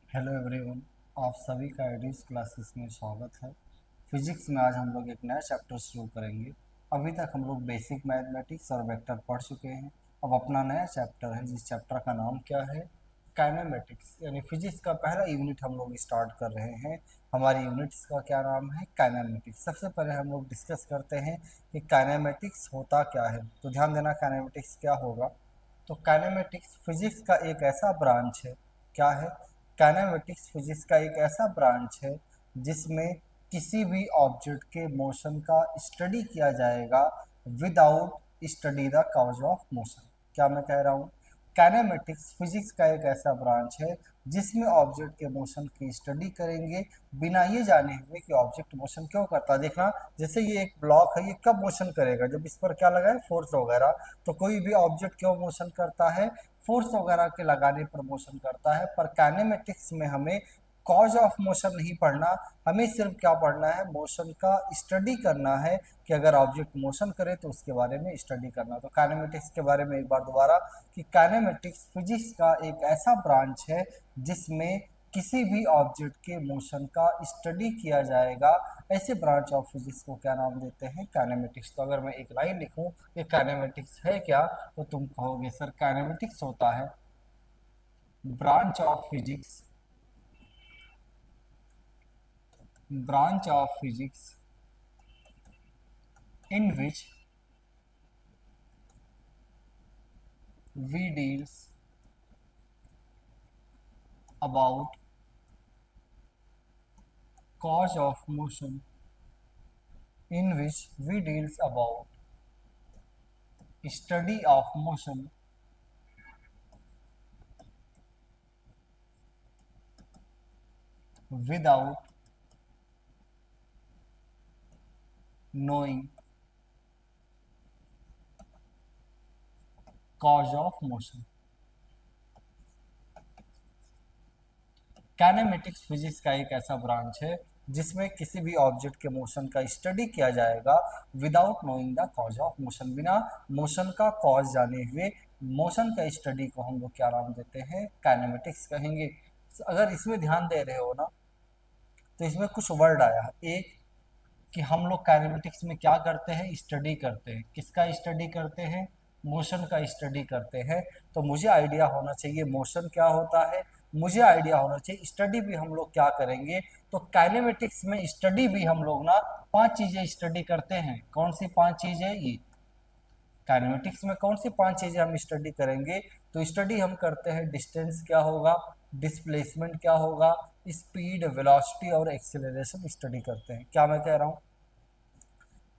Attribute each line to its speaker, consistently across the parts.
Speaker 1: Hello everyone. आप सभी का आईडीज क्लासेस में स्वागत है। फिजिक्स में आज हम लोग एक नया चैप्टर शुरू करेंगे। अभी तक हम लोग बेसिक मैथमेटिक्स और वेक्टर पढ़ चुके हैं। अब अपना नया चैप्टर है, जिस चैप्टर का नाम क्या है, काइनेमेटिक्स, यानी फिजिक्स का पहला यूनिट हम लोग स्टार्ट कर रहे हैं। हमारी यूनिट्स का क्या नाम है, काइनेमेटिक्स। सबसे पहले हम लोग डिस्कस करते हैं कि काइनेमेटिक्स होता क्या है। तो ध्यान देना, काइनेमेटिक्स क्या होगा। तो काइनेमेटिक्स फिजिक्स का एक ऐसा ब्रांच है। क्या है? काइनेमेटिक्स फिजिक्स का एक ऐसा ब्रांच है जिसमें किसी भी ऑब्जेक्ट के मोशन का स्टडी किया जाएगा without study the cause of motion. क्या मैं कह रहा हूँ? काइनेमेटिक्स फिजिक्स का एक ऐसा ब्रांच है जिसमें ऑब्जेक्ट के मोशन की स्टडी करेंगे बिना ये जाने हुए कि ऑब्जेक्ट मोशन क्यों करता है। देखना, जैसे ये एक ब्लॉक है, ये कब मोशन करेगा? जब इस पर क्या लगा है, फोर्स वगैरह। तो कोई भी ऑब्जेक्ट क्यों मोशन करता है? फोर्स वगैरह के लगाने पर मोशन करता है। पर काइनेमेटिक्स में हमें कॉज ऑफ मोशन नहीं पढ़ना, हमें सिर्फ क्या पढ़ना है, मोशन का स्टडी करना है कि अगर ऑब्जेक्ट मोशन करे तो उसके बारे में स्टडी करना। तो काइनेमेटिक्स के बारे में एक बार दोबारा, कि काइनेमेटिक्स फिजिक्स का एक ऐसा ब्रांच है जिसमें किसी भी ऑब्जेक्ट के मोशन का स्टडी किया जाएगा। ऐसे ब्रांच ऑफ फिजिक्स को क्या नाम देते हैं, काइनेमेटिक्स। तो अगर मैं एक लाइन लिखूं कि काइनेमेटिक्स है क्या, तो तुम कहोगे सर काइनेमेटिक्स होता है branch of physics, branch of physics in which we deals about cause of motion, in which we deals about study of motion without knowing cause of motion। Kinematics physics का एक ऐसा branch है जिसमें किसी भी object के motion का study किया जाएगा without knowing the cause of motion, बिना मोशन का कॉज जाने हुए मोशन का स्टडी को हम लोग क्या नाम देते हैं, काइनेमेटिक्स कहेंगे। अगर इसमें ध्यान दे रहे हो ना, तो इसमें कुछ वर्ड आया है। एक, कि हम लोग काइनेमेटिक्स में क्या करते हैं, स्टडी करते हैं। किसका स्टडी करते हैं? मोशन का स्टडी करते हैं। तो मुझे आइडिया होना चाहिए मोशन क्या होता है, मुझे आइडिया होना चाहिए स्टडी भी हम लोग क्या करेंगे। तो काइनेमेटिक्स में स्टडी भी हम लोग ना 5 चीजें स्टडी करते हैं। कौन सी 5 चीजें? ये काइनेमेटिक्स में कौन सी 5 चीजें हम स्टडी करेंगे? तो स्टडी हम करते हैं, डिस्टेंस क्या होगा, डिस्प्लेसमेंट क्या होगा, स्पीड, वेलोसिटी और एक्सेलरेशन स्टडी करते हैं। क्या मैं कह रहा हूँ?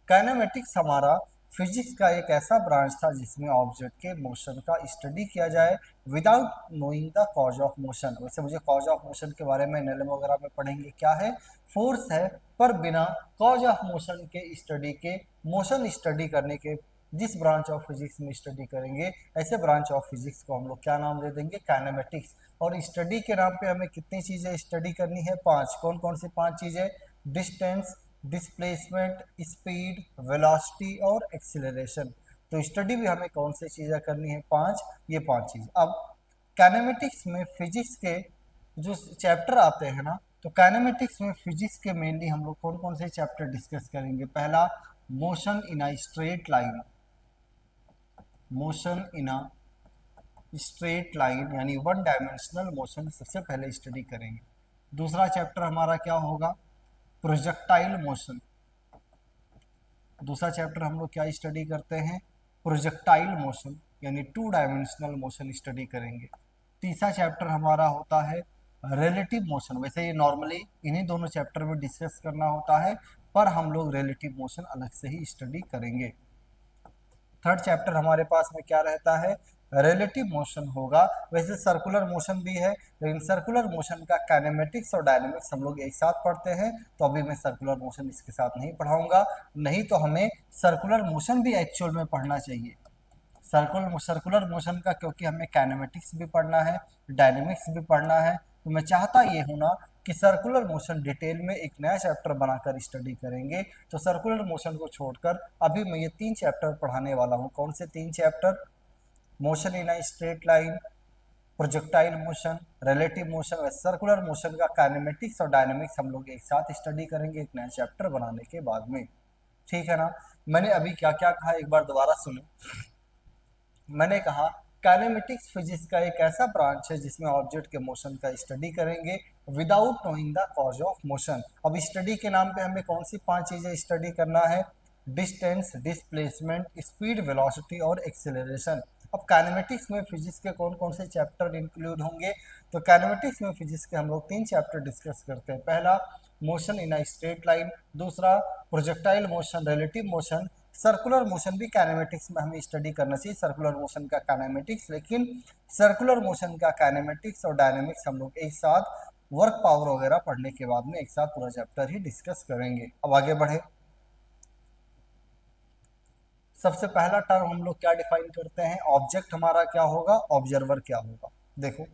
Speaker 1: काइनेमेटिक्स हमारा फिजिक्स का एक ऐसा ब्रांच था जिसमें ऑब्जेक्ट के मोशन का स्टडी किया जाए without knowing the cause of motion. वैसे मुझे कॉज ऑफ मोशन के बारे में एनएलएम वगैरह में पढ़ेंगे, क्या है, फोर्स है, पर बिना कॉज ऑफ मोशन के स्टडी के, मोशन स्टडी करने के जिस ब्रांच ऑफ फिजिक्स में स्टडी करेंगे, ऐसे ब्रांच ऑफ फिजिक्स को हम लोग क्या नाम दे देंगे, काइनेमेटिक्स। और स्टडी के नाम पे हमें कितनी चीजें स्टडी करनी है? 5। कौन कौन सी 5 चीजें? डिस्टेंस, डिस्प्लेसमेंट, स्पीड, वेलोसिटी और एक्सीलरेशन। तो स्टडी भी हमें कौन सी चीज़ें करनी है? 5। ये 5 चीज़। अब काइनेमेटिक्स में फिजिक्स के जो चैप्टर आते हैं ना, तो काइनेमेटिक्स में फिजिक्स के मेनली हम लोग कौन कौन से चैप्टर डिस्कस करेंगे? पहला, motion in a straight line, motion in a straight line यानी वन डायमेंशनल मोशन सबसे पहले स्टडी करेंगे। दूसरा चैप्टर हमारा क्या होगा? Projectile motion. दूसरा चैप्टर हम लोग क्या स्टडी करते हैं? प्रोजेक्टाइल मोशन, यानी 2 डायमेंशनल मोशन स्टडी करेंगे। तीसरा चैप्टर हमारा होता है रिलेटिव मोशन। वैसे ये नॉर्मली इन्हीं दोनों चैप्टर में डिस्कस करना होता है, पर हम लोग रिलेटिव मोशन अलग से ही स्टडी करेंगे। थर्ड चैप्टर हमारे पास में क्या रहता है? रिलेटिव मोशन होगा। वैसे सर्कुलर मोशन भी है, लेकिन सर्कुलर मोशन का काइनेमेटिक्स और डायनेमिक्स हम लोग एक साथ पढ़ते हैं, तो अभी मैं सर्कुलर मोशन इसके साथ नहीं पढ़ाऊंगा। नहीं तो हमें सर्कुलर मोशन भी एक्चुअल में पढ़ना चाहिए, सर्कुलर मोशन का, क्योंकि हमें काइनेमेटिक्स भी पढ़ना है, डायनेमिक्स भी पढ़ना है। तो मैं चाहता ये हूँ ना कि सर्कुलर मोशन डिटेल में एक नया चैप्टर बनाकर स्टडी करेंगे। तो सर्कुलर मोशन को छोड़कर अभी मैं ये 3 चैप्टर पढ़ाने वाला हूँ। कौन से 3 chapter? Motion in a straight line, projectile motion, relative motion व सर्कुलर मोशन का काइनेमेटिक्स और डायनेमिक्स हम लोग एक साथ स्टडी करेंगे एक नया चैप्टर बनाने के बाद में। ठीक है ना। मैंने अभी क्या क्या कहा एक बार दोबारा सुनो। मैंने कहा काइनेमेटिक्स फिजिक्स का एक ऐसा ब्रांच है जिसमें ऑब्जेक्ट के मोशन का स्टडी करेंगे without knowing the cause of motion. अब स्टडी के नाम पे हमें कौन सी 5 चीजें स्टडी करना है? डिस्टेंस, डिस्प्लेसमेंट, स्पीड, वेलोसिटी और एक्सेलरेशन। अब काइनेमेटिक्स में फिजिक्स के कौन कौन से चैप्टर इंक्लूड होंगे? तो काइनेमेटिक्स में फिजिक्स के हम लोग 3 चैप्टर डिस्कस करते हैं। पहला motion in a straight line, दूसरा projectile motion, relative motion, circular motion भी काइनेमेटिक्स में हमें स्टडी करना चाहिए, सर्कुलर मोशन का काइनेमेटिक्स। लेकिन सर्कुलर मोशन का काइनेमेटिक्स और डायनेमिक्स हम लोग एक साथ वर्क पावर वगैरह पढ़ने के बाद में एक साथ पूरा चैप्टर ही डिस्कस करेंगे। अब आगे बढ़े। सबसे पहला टर्म हम लोग क्या डिफाइन करते हैं? ऑब्जेक्ट हमारा क्या होगा, ऑब्जर्वर क्या होगा। देखो,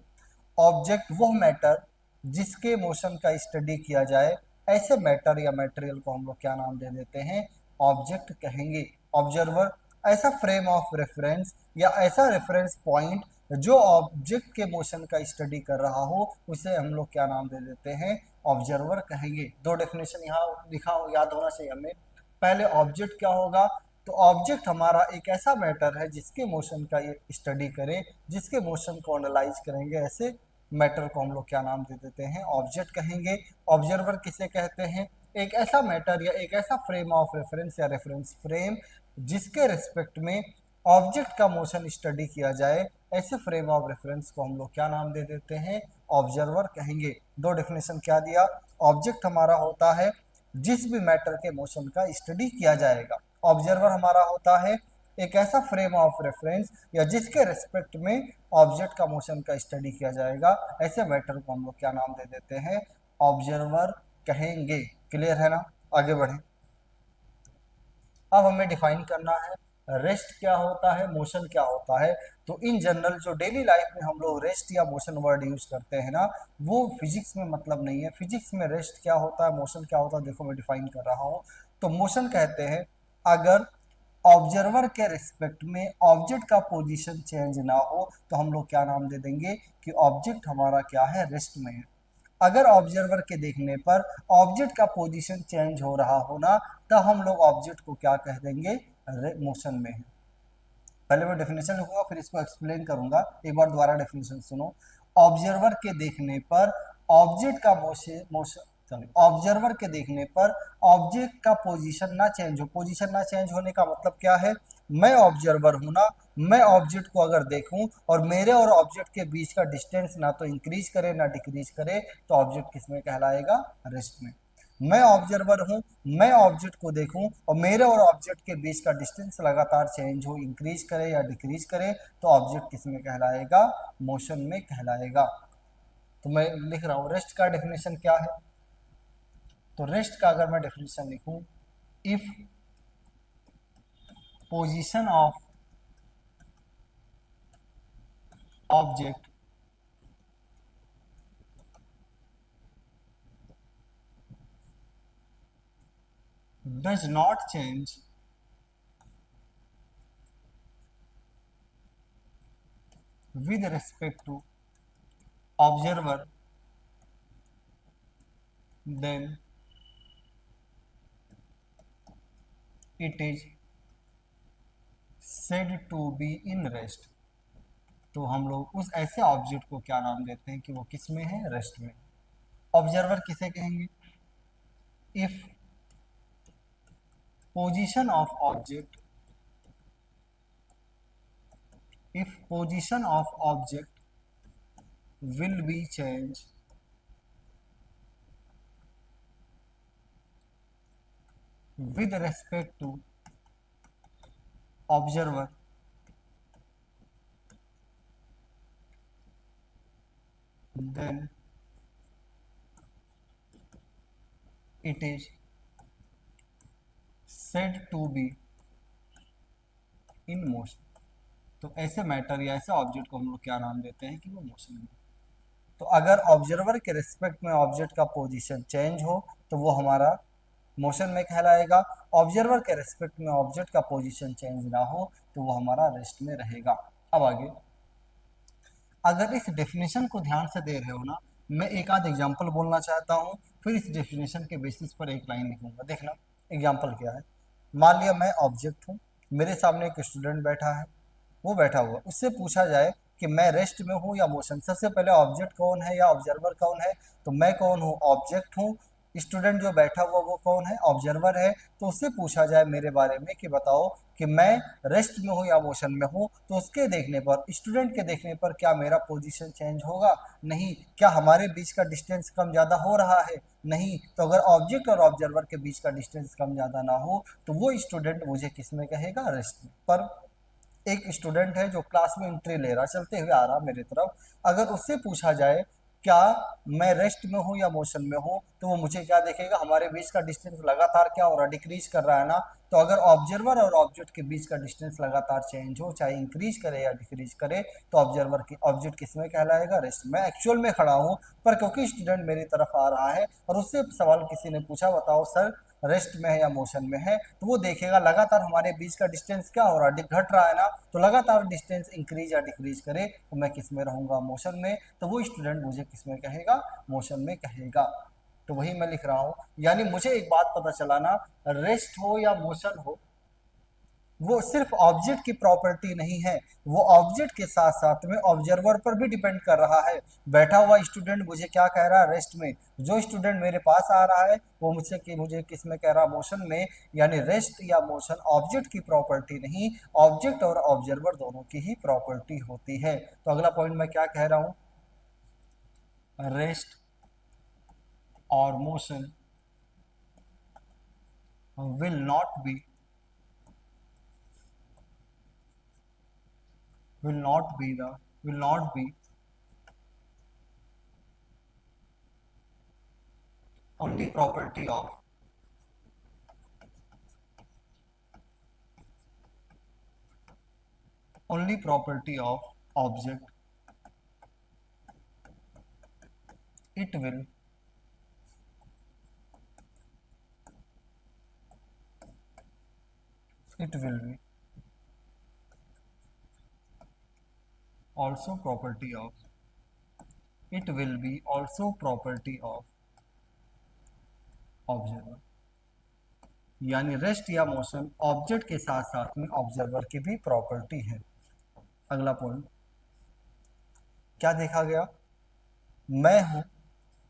Speaker 1: ऑब्जेक्ट वो मैटर जिसके मोशन का स्टडी किया जाए, ऐसे मैटर या मटेरियल को हम लोग क्या नाम दे देते हैं? ऑब्जेक्ट कहेंगे। ऑब्जर्वर ऐसा फ्रेम ऑफ रेफरेंस या ऐसा रेफरेंस पॉइंट जो ऑब्जेक्ट के मोशन का स्टडी कर रहा हो, उसे हम लोग क्या नाम दे देते हैं? ऑब्जर्वर कहेंगे। दो डेफिनेशन यहाँ लिखा हो, याद होना चाहिए हमें। पहले ऑब्जेक्ट क्या होगा? तो ऑब्जेक्ट हमारा एक ऐसा मैटर है जिसके मोशन का ये स्टडी करे, जिसके मोशन को एनालाइज करेंगे, ऐसे मैटर को हम लोग क्या नाम दे देते हैं? ऑब्जेक्ट कहेंगे। ऑब्जर्वर किसे कहते हैं? एक ऐसा मैटर या एक ऐसा फ्रेम ऑफ रेफरेंस या रेफरेंस फ्रेम जिसके रिस्पेक्ट में ऑब्जेक्ट का मोशन स्टडी किया जाए, ऐसे फ्रेम ऑफ रेफरेंस को हम लोग क्या नाम दे देते हैं? ऑब्जर्वर कहेंगे। दो डेफिनेशन क्या दिया? ऑब्जेक्ट हमारा होता है जिस भी मैटर के मोशन का स्टडी किया जाएगा। ऑब्जर्वर हमारा होता है एक ऐसा फ्रेम ऑफ रेफरेंस या जिसके रिस्पेक्ट में ऑब्जेक्ट का मोशन का स्टडी किया जाएगा, ऐसे मैटर को हम लोग क्या नाम दे देते हैं? ऑब्जर्वर कहेंगे। क्लियर है ना? आगे बढ़े। अब हमें डिफाइन करना है रेस्ट क्या होता है, मोशन क्या होता है। तो इन जनरल जो डेली लाइफ में हम लोग रेस्ट या मोशन वर्ड यूज करते हैं ना, वो फिजिक्स में मतलब नहीं है। फिजिक्स में रेस्ट क्या होता है, मोशन क्या होता है, देखो मैं डिफाइन कर रहा हूँ। तो मोशन कहते हैं अगर ऑब्जर्वर के रिस्पेक्ट में ऑब्जेक्ट का पोजीशन चेंज ना हो, तो हम लोग क्या नाम दे देंगे कि ऑब्जेक्ट हमारा क्या है? रेस्ट में है। अगर ऑब्जर्वर के देखने पर ऑब्जेक्ट का पोजीशन चेंज हो रहा हो ना, तो हम लोग ऑब्जेक्ट को क्या कह देंगे? मोशन में है। पहले मैं डेफिनेशन लिखूंगा फिर इसको एक्सप्लेन करूंगा। एक बार दोबारा डेफिनेशन सुनो। ऑब्जर्वर के देखने पर ऑब्जेक्ट का मोशन ऑब्जर्वर के देखने पर ऑब्जेक्ट का पोजीशन ना चेंज हो। पोजीशन ना चेंज होने का मतलब क्या है? मैं ऑब्जर्वर हूं ना, मैं ऑब्जेक्ट को अगर देखूं और मेरे और ऑब्जेक्ट के बीच का डिस्टेंस ना तो इंक्रीज करे ना डिक्रीज करे, तो ऑब्जेक्ट किस में कहलाएगा? रेस्ट में। मैं ऑब्जर्वर हूं, मैं ऑब्जेक्ट को देखूं और मेरे और ऑब्जेक्ट के बीच का डिस्टेंस लगातार चेंज हो, इंक्रीज करे या डिक्रीज करे, तो ऑब्जेक्ट किस में कहलाएगा? मोशन में कहलाएगा। तो मैं लिख रहा हूं रेस्ट का डेफिनेशन क्या है। तो रेस्ट का अगर मैं डेफिनेशन लिखूं, if position of object does not change with respect to observer, then it is said to be in rest। तो हम लोग उस ऐसे ऑब्जेक्ट को क्या नाम देते हैं कि वो किस में है? रेस्ट में। ऑब्जर्वर किसे कहेंगे? If position of object if position of object will be changed with respect to observer, then it is said to be in motion। तो ऐसे मैटर या ऐसे ऑब्जेक्ट को हम लोग क्या नाम देते हैं कि वो मोशन में। तो अगर ऑब्जर्वर के रिस्पेक्ट में ऑब्जेक्ट का पोजीशन चेंज हो, तो वो हमारा मोशन में कहलाएगा। ऑब्जर्वर के रिस्पेक्ट में ऑब्जेक्ट का पोजीशन चेंज ना हो, तो वो हमारा रेस्ट में रहेगा। अब आगे, अगर इस डेफिनेशन को ध्यान से दे रहे हो ना, मैं एक आध एग्जांपल बोलना चाहता हूँ, फिर इस डेफिनेशन के बेसिस पर एक लाइन लिखूंगा। देखना एग्जांपल क्या है। मान लिया मैं ऑब्जेक्ट हूँ, मेरे सामने एक स्टूडेंट बैठा है, वो बैठा हुआ, उससे पूछा जाए कि मैं रेस्ट में हूँ या मोशन। सबसे पहले ऑब्जेक्ट कौन है या ऑब्जर्वर कौन है, तो मैं कौन हूँ, ऑब्जेक्ट हूँ। स्टूडेंट जो बैठा हुआ वो कौन है, ऑब्जर्वर है। तो उससे पूछा जाए मेरे बारे में कि बताओ कि मैं रेस्ट में हूँ या मोशन में हूँ, तो उसके देखने पर, स्टूडेंट के देखने पर क्या मेरा पोजीशन चेंज होगा? नहीं। क्या हमारे बीच का डिस्टेंस कम ज़्यादा हो रहा है? नहीं। तो अगर ऑब्जेक्ट और ऑब्जर्वर के बीच का डिस्टेंस कम ज़्यादा ना हो तो वो स्टूडेंट मुझे किस में कहेगा, रेस्ट में। पर एक स्टूडेंट है जो क्लास में एंट्री ले रहा, चलते हुए आ रहा मेरी तरफ, अगर उससे पूछा जाए क्या मैं रेस्ट में हूँ या मोशन में हूँ, तो वो मुझे क्या देखेगा, हमारे बीच का डिस्टेंस लगातार क्या हो रहा है, डिक्रीज कर रहा है ना। तो अगर ऑब्जर्वर और ऑब्जेक्ट के बीच का डिस्टेंस लगातार चेंज हो, चाहे इंक्रीज करे या डिक्रीज करे, तो ऑब्जर्वर की ऑब्जेक्ट किस में कहलाएगा, रेस्ट। मैं एक्चुअल में खड़ा हूँ, पर क्योंकि स्टूडेंट मेरी तरफ आ रहा है और उससे सवाल किसी ने पूछा, बताओ सर रेस्ट में है या मोशन में है, तो वो देखेगा लगातार हमारे बीच का डिस्टेंस क्या हो रहा है, घट रहा है ना। तो लगातार डिस्टेंस इंक्रीज या डिक्रीज करे तो मैं किस में रहूंगा, मोशन में। तो वो स्टूडेंट मुझे किस में कहेगा, मोशन में कहेगा। तो वही मैं लिख रहा हूँ। यानी मुझे एक बात पता चला ना, रेस्ट हो या मोशन हो, वो सिर्फ ऑब्जेक्ट की प्रॉपर्टी नहीं है, वो ऑब्जेक्ट के साथ साथ में ऑब्जर्वर पर भी डिपेंड कर रहा है। बैठा हुआ स्टूडेंट मुझे क्या कह रहा है, रेस्ट में। जो स्टूडेंट मेरे पास आ रहा है वो मुझसे कि मुझे किस में कह रहा है, मोशन में। यानी रेस्ट या मोशन ऑब्जेक्ट की प्रॉपर्टी नहीं, ऑब्जेक्ट और ऑब्जर्वर दोनों की ही प्रॉपर्टी होती है। तो अगला पॉइंट मैं क्या कह रहा हूँ, रेस्ट और motion will not be will not be the will not be only property of only property of object. It will be also property of it will be also property of observer। यानी rest या motion object के साथ साथ में observer की भी property है। अगला पॉइंट क्या देखा गया, मैं हूं,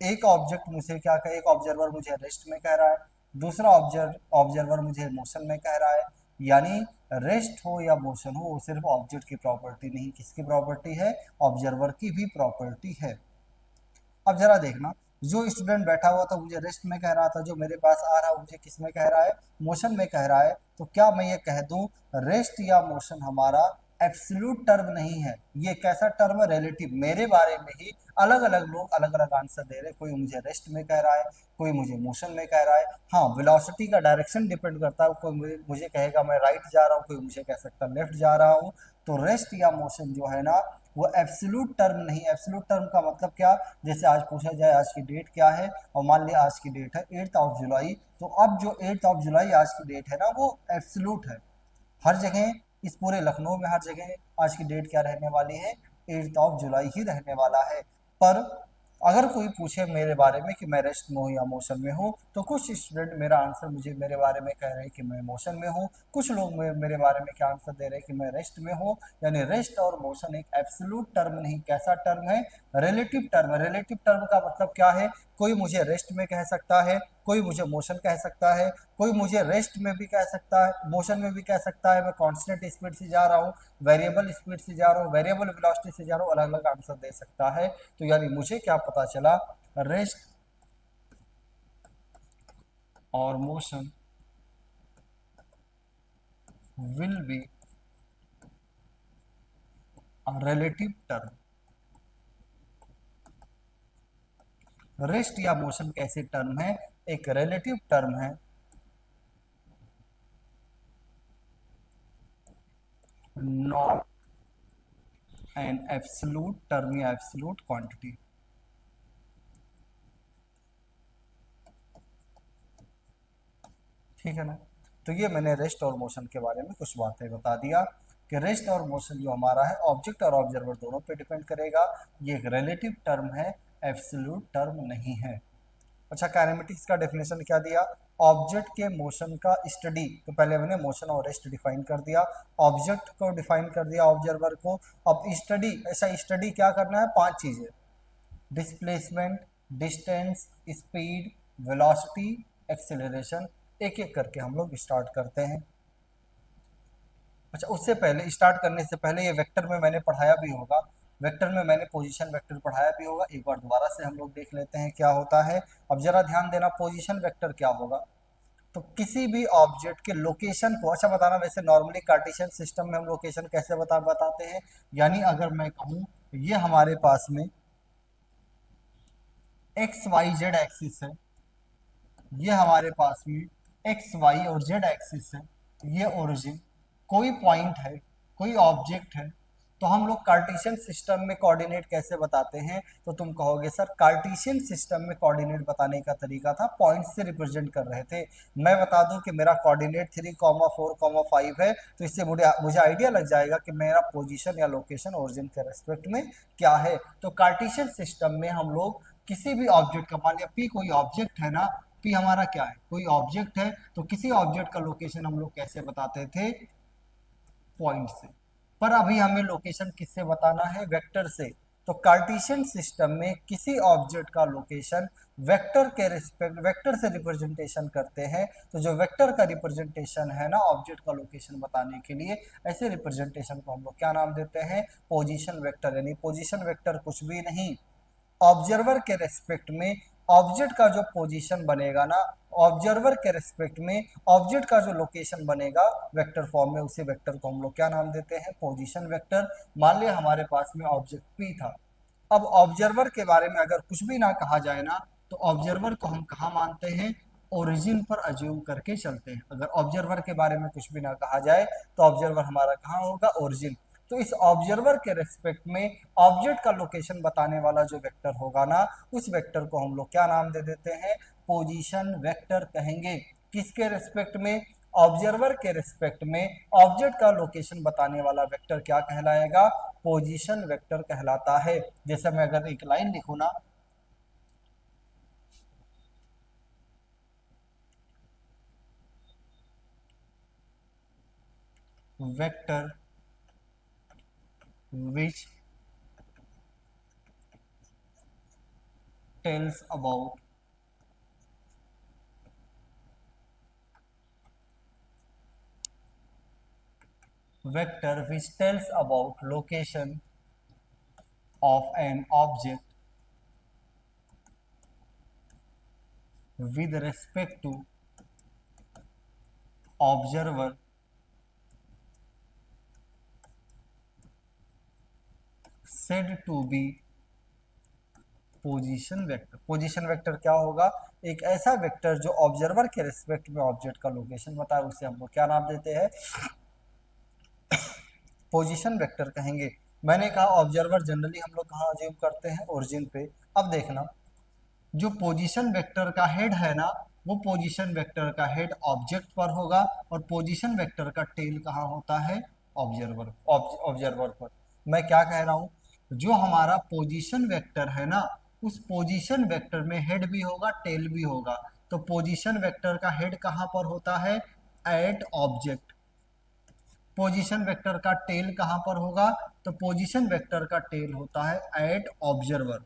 Speaker 1: एक ऑब्जेक्ट मुझे क्या कहे, एक ऑब्जर्वर मुझे रेस्ट में कह रहा है, दूसरा ऑब्जर्वर मुझे मोशन में कह रहा है। यानी रेस्ट हो या मोशन हो, वो सिर्फ ऑब्जेक्ट की प्रॉपर्टी नहीं, किसकी प्रॉपर्टी है, ऑब्जर्वर की भी प्रॉपर्टी है। अब जरा देखना, जो स्टूडेंट बैठा हुआ था मुझे रेस्ट में कह रहा था, जो मेरे पास आ रहा है मुझे किस में कह रहा है, मोशन में कह रहा है। तो क्या मैं ये कह दूं रेस्ट या मोशन हमारा एब्सोल्यूट टर्म नहीं है, ये कैसा टर्म है, रिलेटिव। मेरे बारे में ही अलग अलग लोग अलग अलग आंसर दे रहे हैं, कोई मुझे रेस्ट में कह रहा है, कोई मुझे मोशन में कह रहा है। हाँ, वेलोसिटी का डायरेक्शन डिपेंड करता है, कोई मुझे कहेगा मैं राइट जा रहा हूँ, कोई मुझे कह सकता है लेफ्ट जा रहा हूँ। तो रेस्ट या मोशन जो है ना, वो एब्सोल्यूट टर्म नहीं। एब्सोल्यूट टर्म का मतलब क्या, जैसे आज पूछा जाए आज की डेट क्या है, और मान लिया आज की डेट है 8 जुलाई, तो अब जो 8 जुलाई आज की डेट है ना, वो एब्सोल्यूट है। हर जगह, इस पूरे लखनऊ में हर जगह आज की डेट क्या रहने वाली है, 8 जुलाई ही रहने वाला है। पर अगर कोई पूछे मेरे बारे में कि मैं रेस्ट में हूँ या मोशन में हूँ, तो कुछ स्टूडेंट मेरा आंसर मुझे मेरे बारे में कह रहे हैं कि मैं मोशन में हूँ, कुछ लोग मेरे बारे में क्या आंसर दे रहे हैं कि मैं रेस्ट में हूँ। यानी रेस्ट और मोशन एक एब्सोल्यूट टर्म नहीं, कैसा टर्म है, रिलेटिव टर्म है। रिलेटिव टर्म का मतलब क्या है, कोई मुझे रेस्ट में कह सकता है, कोई मुझे मोशन कह सकता है, कोई मुझे रेस्ट में भी कह सकता है, मोशन में भी कह सकता है। मैं कांस्टेंट स्पीड से जा रहा हूँ, वेरिएबल स्पीड से जा रहा हूँ, वेरिएबल वेलोसिटी से जा रहा हूँ, अलग अलग आंसर दे सकता है। तो यानी मुझे क्या पता चला, रेस्ट और motion will be relative term. Rest या मोशन कैसे टर्म है, एक रिलेटिव टर्म है, नॉट एन एब्सोल्यूट टर्म या एब्सोल्यूट क्वांटिटी। ठीक है ना। तो ये मैंने रेस्ट और मोशन के बारे में कुछ बातें बता दिया। कि रेस्ट और मोशन जो हमारा है ऑब्जेक्ट और ऑब्जर्वर दोनों पे डिपेंड करेगा। ये एक रिलेटिव टर्म है, एब्सोल्यूट टर्म नहीं है। अच्छा, काइनेमेटिक्स का डेफिनेशन क्या दिया? ऑब्जेक्ट के मोशन का स्टडी, तो पहले मैंने मोशन और रेस्ट डिफाइन कर दिया, ऑब्जेक्ट को डिफाइन कर दिया, ऑब्जर्वर को। अब स्टडी, ऐसा स्टडी क्या करना है? 5 चीजें, displacement, distance, speed, velocity, acceleration. एक एक करके हम लोग स्टार्ट करते हैं। अच्छा, उससे पहले, स्टार्ट करने से पहले, ये वेक्टर में मैंने पढ़ाया भी होगा, वेक्टर में मैंने पोजीशन वेक्टर पढ़ाया भी होगा, एक बार दोबारा से हम लोग देख लेते हैं क्या होता है। अब जरा ध्यान देना, पोजीशन वेक्टर क्या होगा? तो किसी भी ऑब्जेक्ट के लोकेशन को, अच्छा बताना, वैसे नॉर्मली कार्टेशियन सिस्टम में हम लोकेशन कैसे बताते हैं? यानी अगर मैं कहूँ ये हमारे पास में एक्स वाई जेड एक्सिस है, ये हमारे पास में एक्स वाई और जेड एक्सिस है, ये ओरिजिन, कोई पॉइंट है, कोई ऑब्जेक्ट है, तो हम लोग कार्टेशियन सिस्टम में कोऑर्डिनेट कैसे बताते हैं? तो तुम कहोगे सर कार्टेशियन सिस्टम में कोऑर्डिनेट बताने का तरीका था पॉइंट से रिप्रेजेंट कर रहे थे। मैं बता दूं कि मेरा कोऑर्डिनेट 3,4,5 है, तो इससे मुझे आइडिया लग जाएगा कि मेरा पोजीशन या लोकेशन ओरिजिन के रेस्पेक्ट में क्या है। तो कार्टेशियन सिस्टम में हम लोग किसी भी ऑब्जेक्ट का, मान लिया पी कोई ऑब्जेक्ट है ना, पी हमारा क्या है? कोई ऑब्जेक्ट है, तो किसी ऑब्जेक्ट का लोकेशन हम लोग कैसे बताते थे? पॉइंट से। पर अभी हमें लोकेशन किससे बताना है? वेक्टर से। तो कार्टेशियन सिस्टम में किसी ऑब्जेक्ट का लोकेशन वेक्टर के रिस्पेक्ट, वेक्टर से रिप्रेजेंटेशन करते हैं। तो जो वेक्टर का रिप्रेजेंटेशन है ना ऑब्जेक्ट का लोकेशन बताने के लिए, ऐसे रिप्रेजेंटेशन को हम लोग क्या नाम देते हैं? Position vector. यानी पोजीशन वेक्टर कुछ भी नहीं, ऑब्जर्वर के रेस्पेक्ट में ऑब्जेक्ट का जो पोजीशन बनेगा ना, ऑब्जर्वर के रेस्पेक्ट में ऑब्जेक्ट का जो लोकेशन बनेगा वेक्टर फॉर्म में, उसी वेक्टर को हम लोग क्या नाम देते हैं? Position vector. मान लिया हमारे पास में ऑब्जेक्ट पी था, अब ऑब्जर्वर के बारे में अगर कुछ भी ना कहा जाए ना, तो ऑब्जर्वर को हम कहाँ मानते हैं? ओरिजिन पर अज्यूम करके चलते हैं। अगर ऑब्जर्वर के बारे में कुछ भी ना कहा जाए तो ऑब्जर्वर हमारा कहाँ होगा? ओरिजिन। तो इस ऑब्जर्वर के रेस्पेक्ट में ऑब्जेक्ट का लोकेशन बताने वाला जो वेक्टर होगा ना, उस वेक्टर को हम लोग क्या नाम दे देते हैं? पोजीशन वेक्टर कहेंगे। किसके रेस्पेक्ट में? ऑब्जर्वर के रेस्पेक्ट में ऑब्जेक्ट का लोकेशन बताने वाला वेक्टर क्या कहलाएगा? पोजीशन वेक्टर कहलाता है। जैसे मैं अगर एक लाइन लिखूं ना, vector which tells about location of an object with respect to observer said to be position vector. Position vector क्या होगा? एक ऐसा वेक्टर जो ऑब्जर्वर के रिस्पेक्ट में ऑब्जेक्ट का लोकेशन बताए, उसे हम लोग क्या नाम देते हैं? पोजीशन वेक्टर कहेंगे। मैंने कहा ऑब्जर्वर जनरली हम लोग कहाँ अज्यूम करते हैं? ओरिजिन पे। अब देखना, जो पोजीशन वेक्टर का हेड है ना, वो पोजीशन वेक्टर का हेड ऑब्जेक्ट पर होगा, और पोजीशन वेक्टर का टेल कहाँ होता है? ऑब्जर्वर पर। मैं क्या कह रहा हूँ? जो हमारा पोजीशन वेक्टर है ना, उस पोजीशन वेक्टर में हेड भी होगा, टेल भी होगा। तो पोजीशन वेक्टर का हेड कहाँ पर होता है? At object. पोजीशन वेक्टर का टेल कहाँ पर होगा? तो पोजीशन वेक्टर का टेल होता है एट ऑब्जर्वर।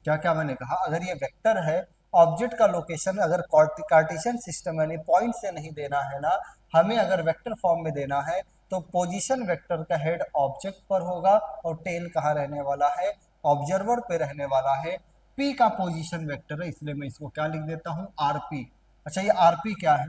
Speaker 1: क्या क्या मैंने कहा? अगर ये वेक्टर है, ऑब्जेक्ट का लोकेशन अगर कार्टेशियन सिस्टम यानी पॉइंट से नहीं देना है ना, हमें अगर वेक्टर फॉर्म में देना है, तो पोजीशन वेक्टर का हेड ऑब्जेक्ट पर होगा और टेल कहाँ रहने वाला है? ऑब्जर्वर पे रहने वाला है। पी का पोजीशन वेक्टर है, इसलिए मैं इसको क्या लिख देता हूँ? आरपी। अच्छा, ये आरपी क्या है?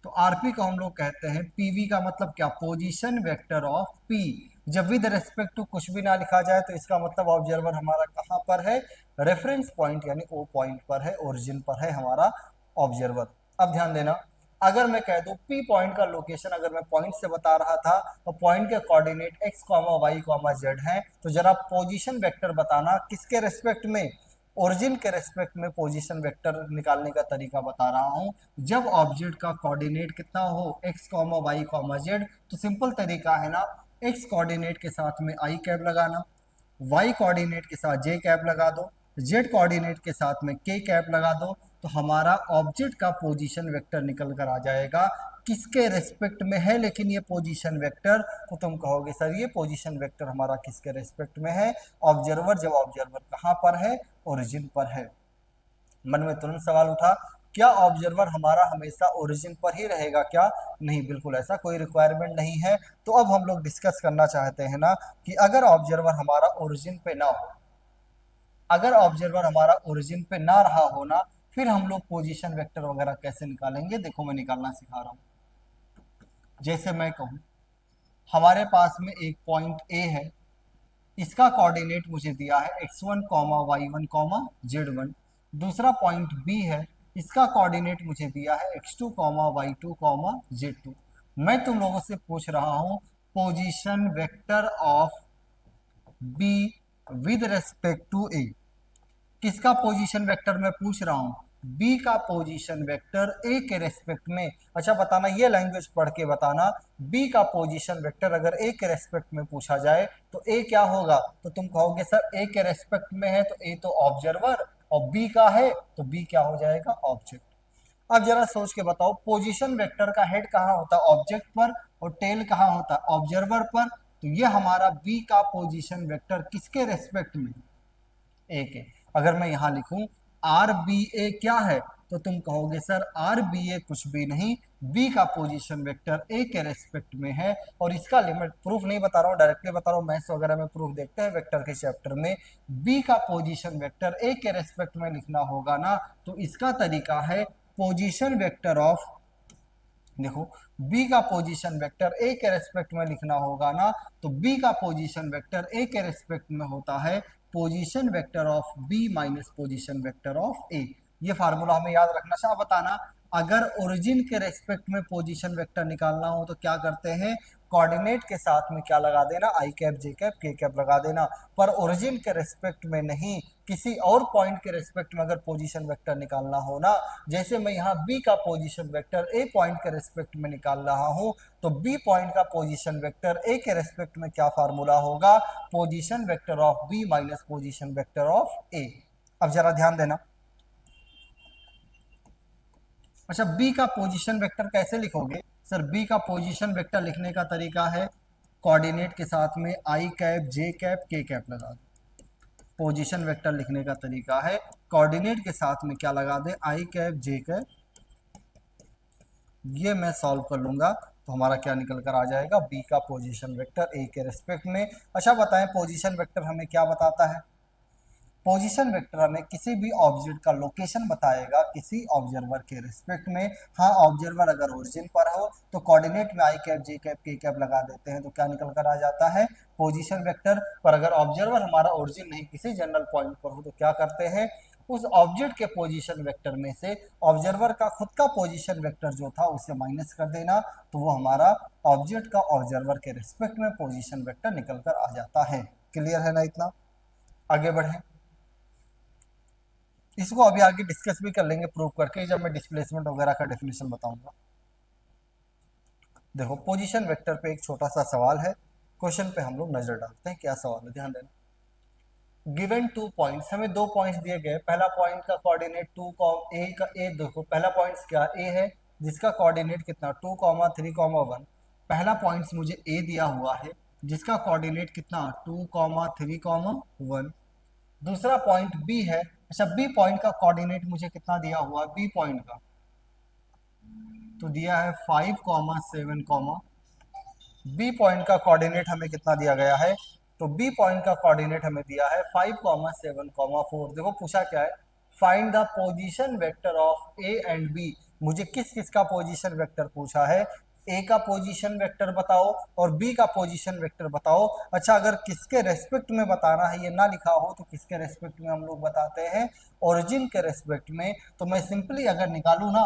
Speaker 1: तो आरपी को हम लोग कहते हैं, पीवी का मतलब क्या? Position vector of P. जब विद रेस्पेक्ट टू कुछ भी ना लिखा जाए तो इसका मतलब ऑब्जर्वर हमारा कहाँ पर है? रेफरेंस पॉइंट यानी ओ पॉइंट पर है, ओरिजिन पर है हमारा ऑब्जर्वर। अब ध्यान देना, अगर मैं कह दूं पी पॉइंट का लोकेशन, अगर मैं पॉइंट से बता रहा था तो पॉइंट के कोऑर्डिनेट x, y, z हैं, तो जरा पोजीशन वेक्टर बताना किसके रेस्पेक्ट में? ओरिजिन के रेस्पेक्ट में पोजीशन वेक्टर निकालने का तरीका बता रहा हूं। जब ऑब्जेक्ट का कोऑर्डिनेट कितना हो x, y, z, तो सिंपल तरीका है ना, x कोऑर्डिनेट के साथ में i कैप लगाना, y कोऑर्डिनेट के साथ j कैप लगा दो, z कोऑर्डिनेट के साथ में k कैप लगा दो, तो हमारा ऑब्जेक्ट का पोजीशन वेक्टर निकल कर आ जाएगा। किसके रेस्पेक्ट में है लेकिन ये पोजीशन वेक्टर, तो तुम कहोगे सर ये पोजीशन वेक्टर हमारा किसके रेस्पेक्ट में है, ऑब्जर्वर। जब ऑब्जर्वर कहाँ पर है, ओरिजिन पर है। मन में तुरंत सवाल उठा, क्या ऑब्जर्वर हमारा हमेशा ओरिजिन पर ही रहेगा क्या? नहीं, बिल्कुल ऐसा कोई रिक्वायरमेंट नहीं है। तो अब हम लोग डिस्कस करना चाहते हैं ना कि अगर ऑब्जर्वर हमारा ओरिजिन पे ना हो, अगर ऑब्जर्वर हमारा ओरिजिन पे ना रहा हो ना, फिर हम लोग पोजीशन वेक्टर वगैरह कैसे निकालेंगे। देखो मैं निकालना सिखा रहा हूं। जैसे मैं कहूं हमारे पास में एक पॉइंट ए है, इसका कोऑर्डिनेट मुझे दिया है x1, y1, z1। दूसरा पॉइंट बी है, इसका कोऑर्डिनेट मुझे दिया है x2, y2, z2। मैं तुम लोगों से पूछ रहा हूं position vector of B with respect to A. किसका पोजीशन वेक्टर मैं पूछ रहा हूं, बी का पोजीशन वेक्टर ए के रेस्पेक्ट में। अच्छा बताना, ये लैंग्वेज पढ़ के बताना, बी का पोजीशन वेक्टर अगर ए के रेस्पेक्ट में पूछा जाए तो ए क्या होगा। तो तुम कहोगे सर ए के रेस्पेक्ट में है तो ए तो ऑब्जर्वर, और बी का है तो बी क्या हो जाएगा, ऑब्जेक्ट। अब जरा सोच के बताओ, पोजीशन वेक्टर का हेड कहाँ होता है, ऑब्जेक्ट पर, और टेल कहाँ होता है, ऑब्जर्वर पर। तो ये हमारा बी का पोजीशन वेक्टर किसके रेस्पेक्ट में, ए के। अगर मैं यहां लिखूं आर बी ए क्या है, तो तुम कहोगे सर आर बी ए कुछ भी नहीं, बी का पोजीशन वेक्टर ए के रेस्पेक्ट में है। और इसका लिमिट, प्रूफ नहीं बता रहा हूं, डायरेक्टली बता रहा हूं, मैथ्स वगैरह में प्रूफ देखते हैं वेक्टर के चैप्टर में। बी का पोजीशन वेक्टर ए के रेस्पेक्ट में लिखना होगा ना, तो इसका तरीका है पोजीशन वेक्टर ऑफ, देखो b का पोजीशन वेक्टर a के रेस्पेक्ट में लिखना होगा ना, तो b का पोजीशन वेक्टर a के रेस्पेक्ट में होता है position vector of b minus position vector of a। ये फार्मूला हमें याद रखना। चाह बताना, अगर ओरिजिन के रेस्पेक्ट में पोजीशन वेक्टर निकालना हो तो क्या करते हैं, कोऑर्डिनेट के साथ में क्या लगा देना, आई कैप, जे कैप, के कैप लगा देना। पर ओरिजिन के रेस्पेक्ट में नहीं, किसी और पॉइंट के रेस्पेक्ट में अगर पोजीशन वेक्टर निकालना हो ना, जैसे मैं यहाँ बी का पोजीशन वेक्टर ए पॉइंट के रेस्पेक्ट में निकाल रहा हूँ, तो बी पॉइंट का पोजीशन वेक्टर ए के रेस्पेक्ट में क्या फार्मूला होगा, position vector of B minus position vector of A. अब जरा ध्यान देना। अच्छा, बी का पोजीशन वेक्टर कैसे लिखोगे, सर बी का पोजीशन वेक्टर लिखने का तरीका है कोऑर्डिनेट के साथ में आई कैप, जे कैप, के कैप लगा दो। पोजीशन वेक्टर लिखने का तरीका है कोऑर्डिनेट के साथ में क्या लगा दे, आई कैप, जे कैप। ये मैं सॉल्व कर लूंगा तो हमारा क्या निकल कर आ जाएगा, बी का पोजीशन वेक्टर ए के रेस्पेक्ट में। अच्छा बताएं, पोजीशन वेक्टर हमें क्या बताता है, पोजीशन वेक्टर हमें किसी भी ऑब्जेक्ट का लोकेशन बताएगा किसी ऑब्जर्वर के रिस्पेक्ट में। हाँ, ऑब्जर्वर अगर ओरिजिन पर हो तो कोऑर्डिनेट में आई कैप, जे कैप, के कैप लगा देते हैं तो क्या निकल कर आ जाता है, पोजीशन वेक्टर। पर अगर ऑब्जर्वर हमारा ओरिजिन नहीं, किसी जनरल पॉइंट पर हो तो क्या करते हैं, उस ऑब्जेक्ट के पोजीशन वेक्टर में से ऑब्जर्वर का खुद का पोजीशन वेक्टर जो था उसे माइनस कर देना, तो वो हमारा ऑब्जेक्ट का ऑब्जर्वर के रिस्पेक्ट में पोजीशन वेक्टर निकल कर आ जाता है। क्लियर है ना इतना? आगे बढ़े, इसको अभी आगे डिस्कस भी कर लेंगे प्रूव करके, जब मैं डिस्प्लेसमेंट वगैरह का डेफिनेशन बताऊंगा। देखो पोजीशन वेक्टर पे एक छोटा सा सवाल है, क्वेश्चन पे हम लोग नजर डालते हैं। क्या सवाल है, ध्यान देना। गिवन 2 पॉइंट्स, हमें 2 पॉइंट्स दिए गए। पहला पॉइंट का कोऑर्डिनेट 2, ए का, ए देखो पहला पॉइंट क्या, ए है, जिसका कोऑर्डिनेट कितना 2, 3, 1। पहला पॉइंट्स मुझे ए दिया हुआ है जिसका कोऑर्डिनेट कितना 2, 3, 1। दूसरा पॉइंट बी है। अच्छा, बी पॉइंट का कोऑर्डिनेट मुझे कितना दिया हुआ है, बी पॉइंट का तो दिया है 5, 7। बी पॉइंट का कोऑर्डिनेट हमें कितना दिया गया है, तो बी पॉइंट का कोऑर्डिनेट हमें दिया है 5, 7, 4। देखो पूछा क्या है, find the position vector of A and B. मुझे किस किस का पोजीशन वेक्टर पूछा है, ए का पोजीशन वेक्टर बताओ और बी का पोजीशन वेक्टर बताओ। अच्छा, अगर किसके रेस्पेक्ट में बताना है, ये ना लिखा हो तो किसके रेस्पेक्ट में हम लोग बताते हैं, ओरिजिन के रेस्पेक्ट में। तो मैं सिंपली अगर निकालू ना,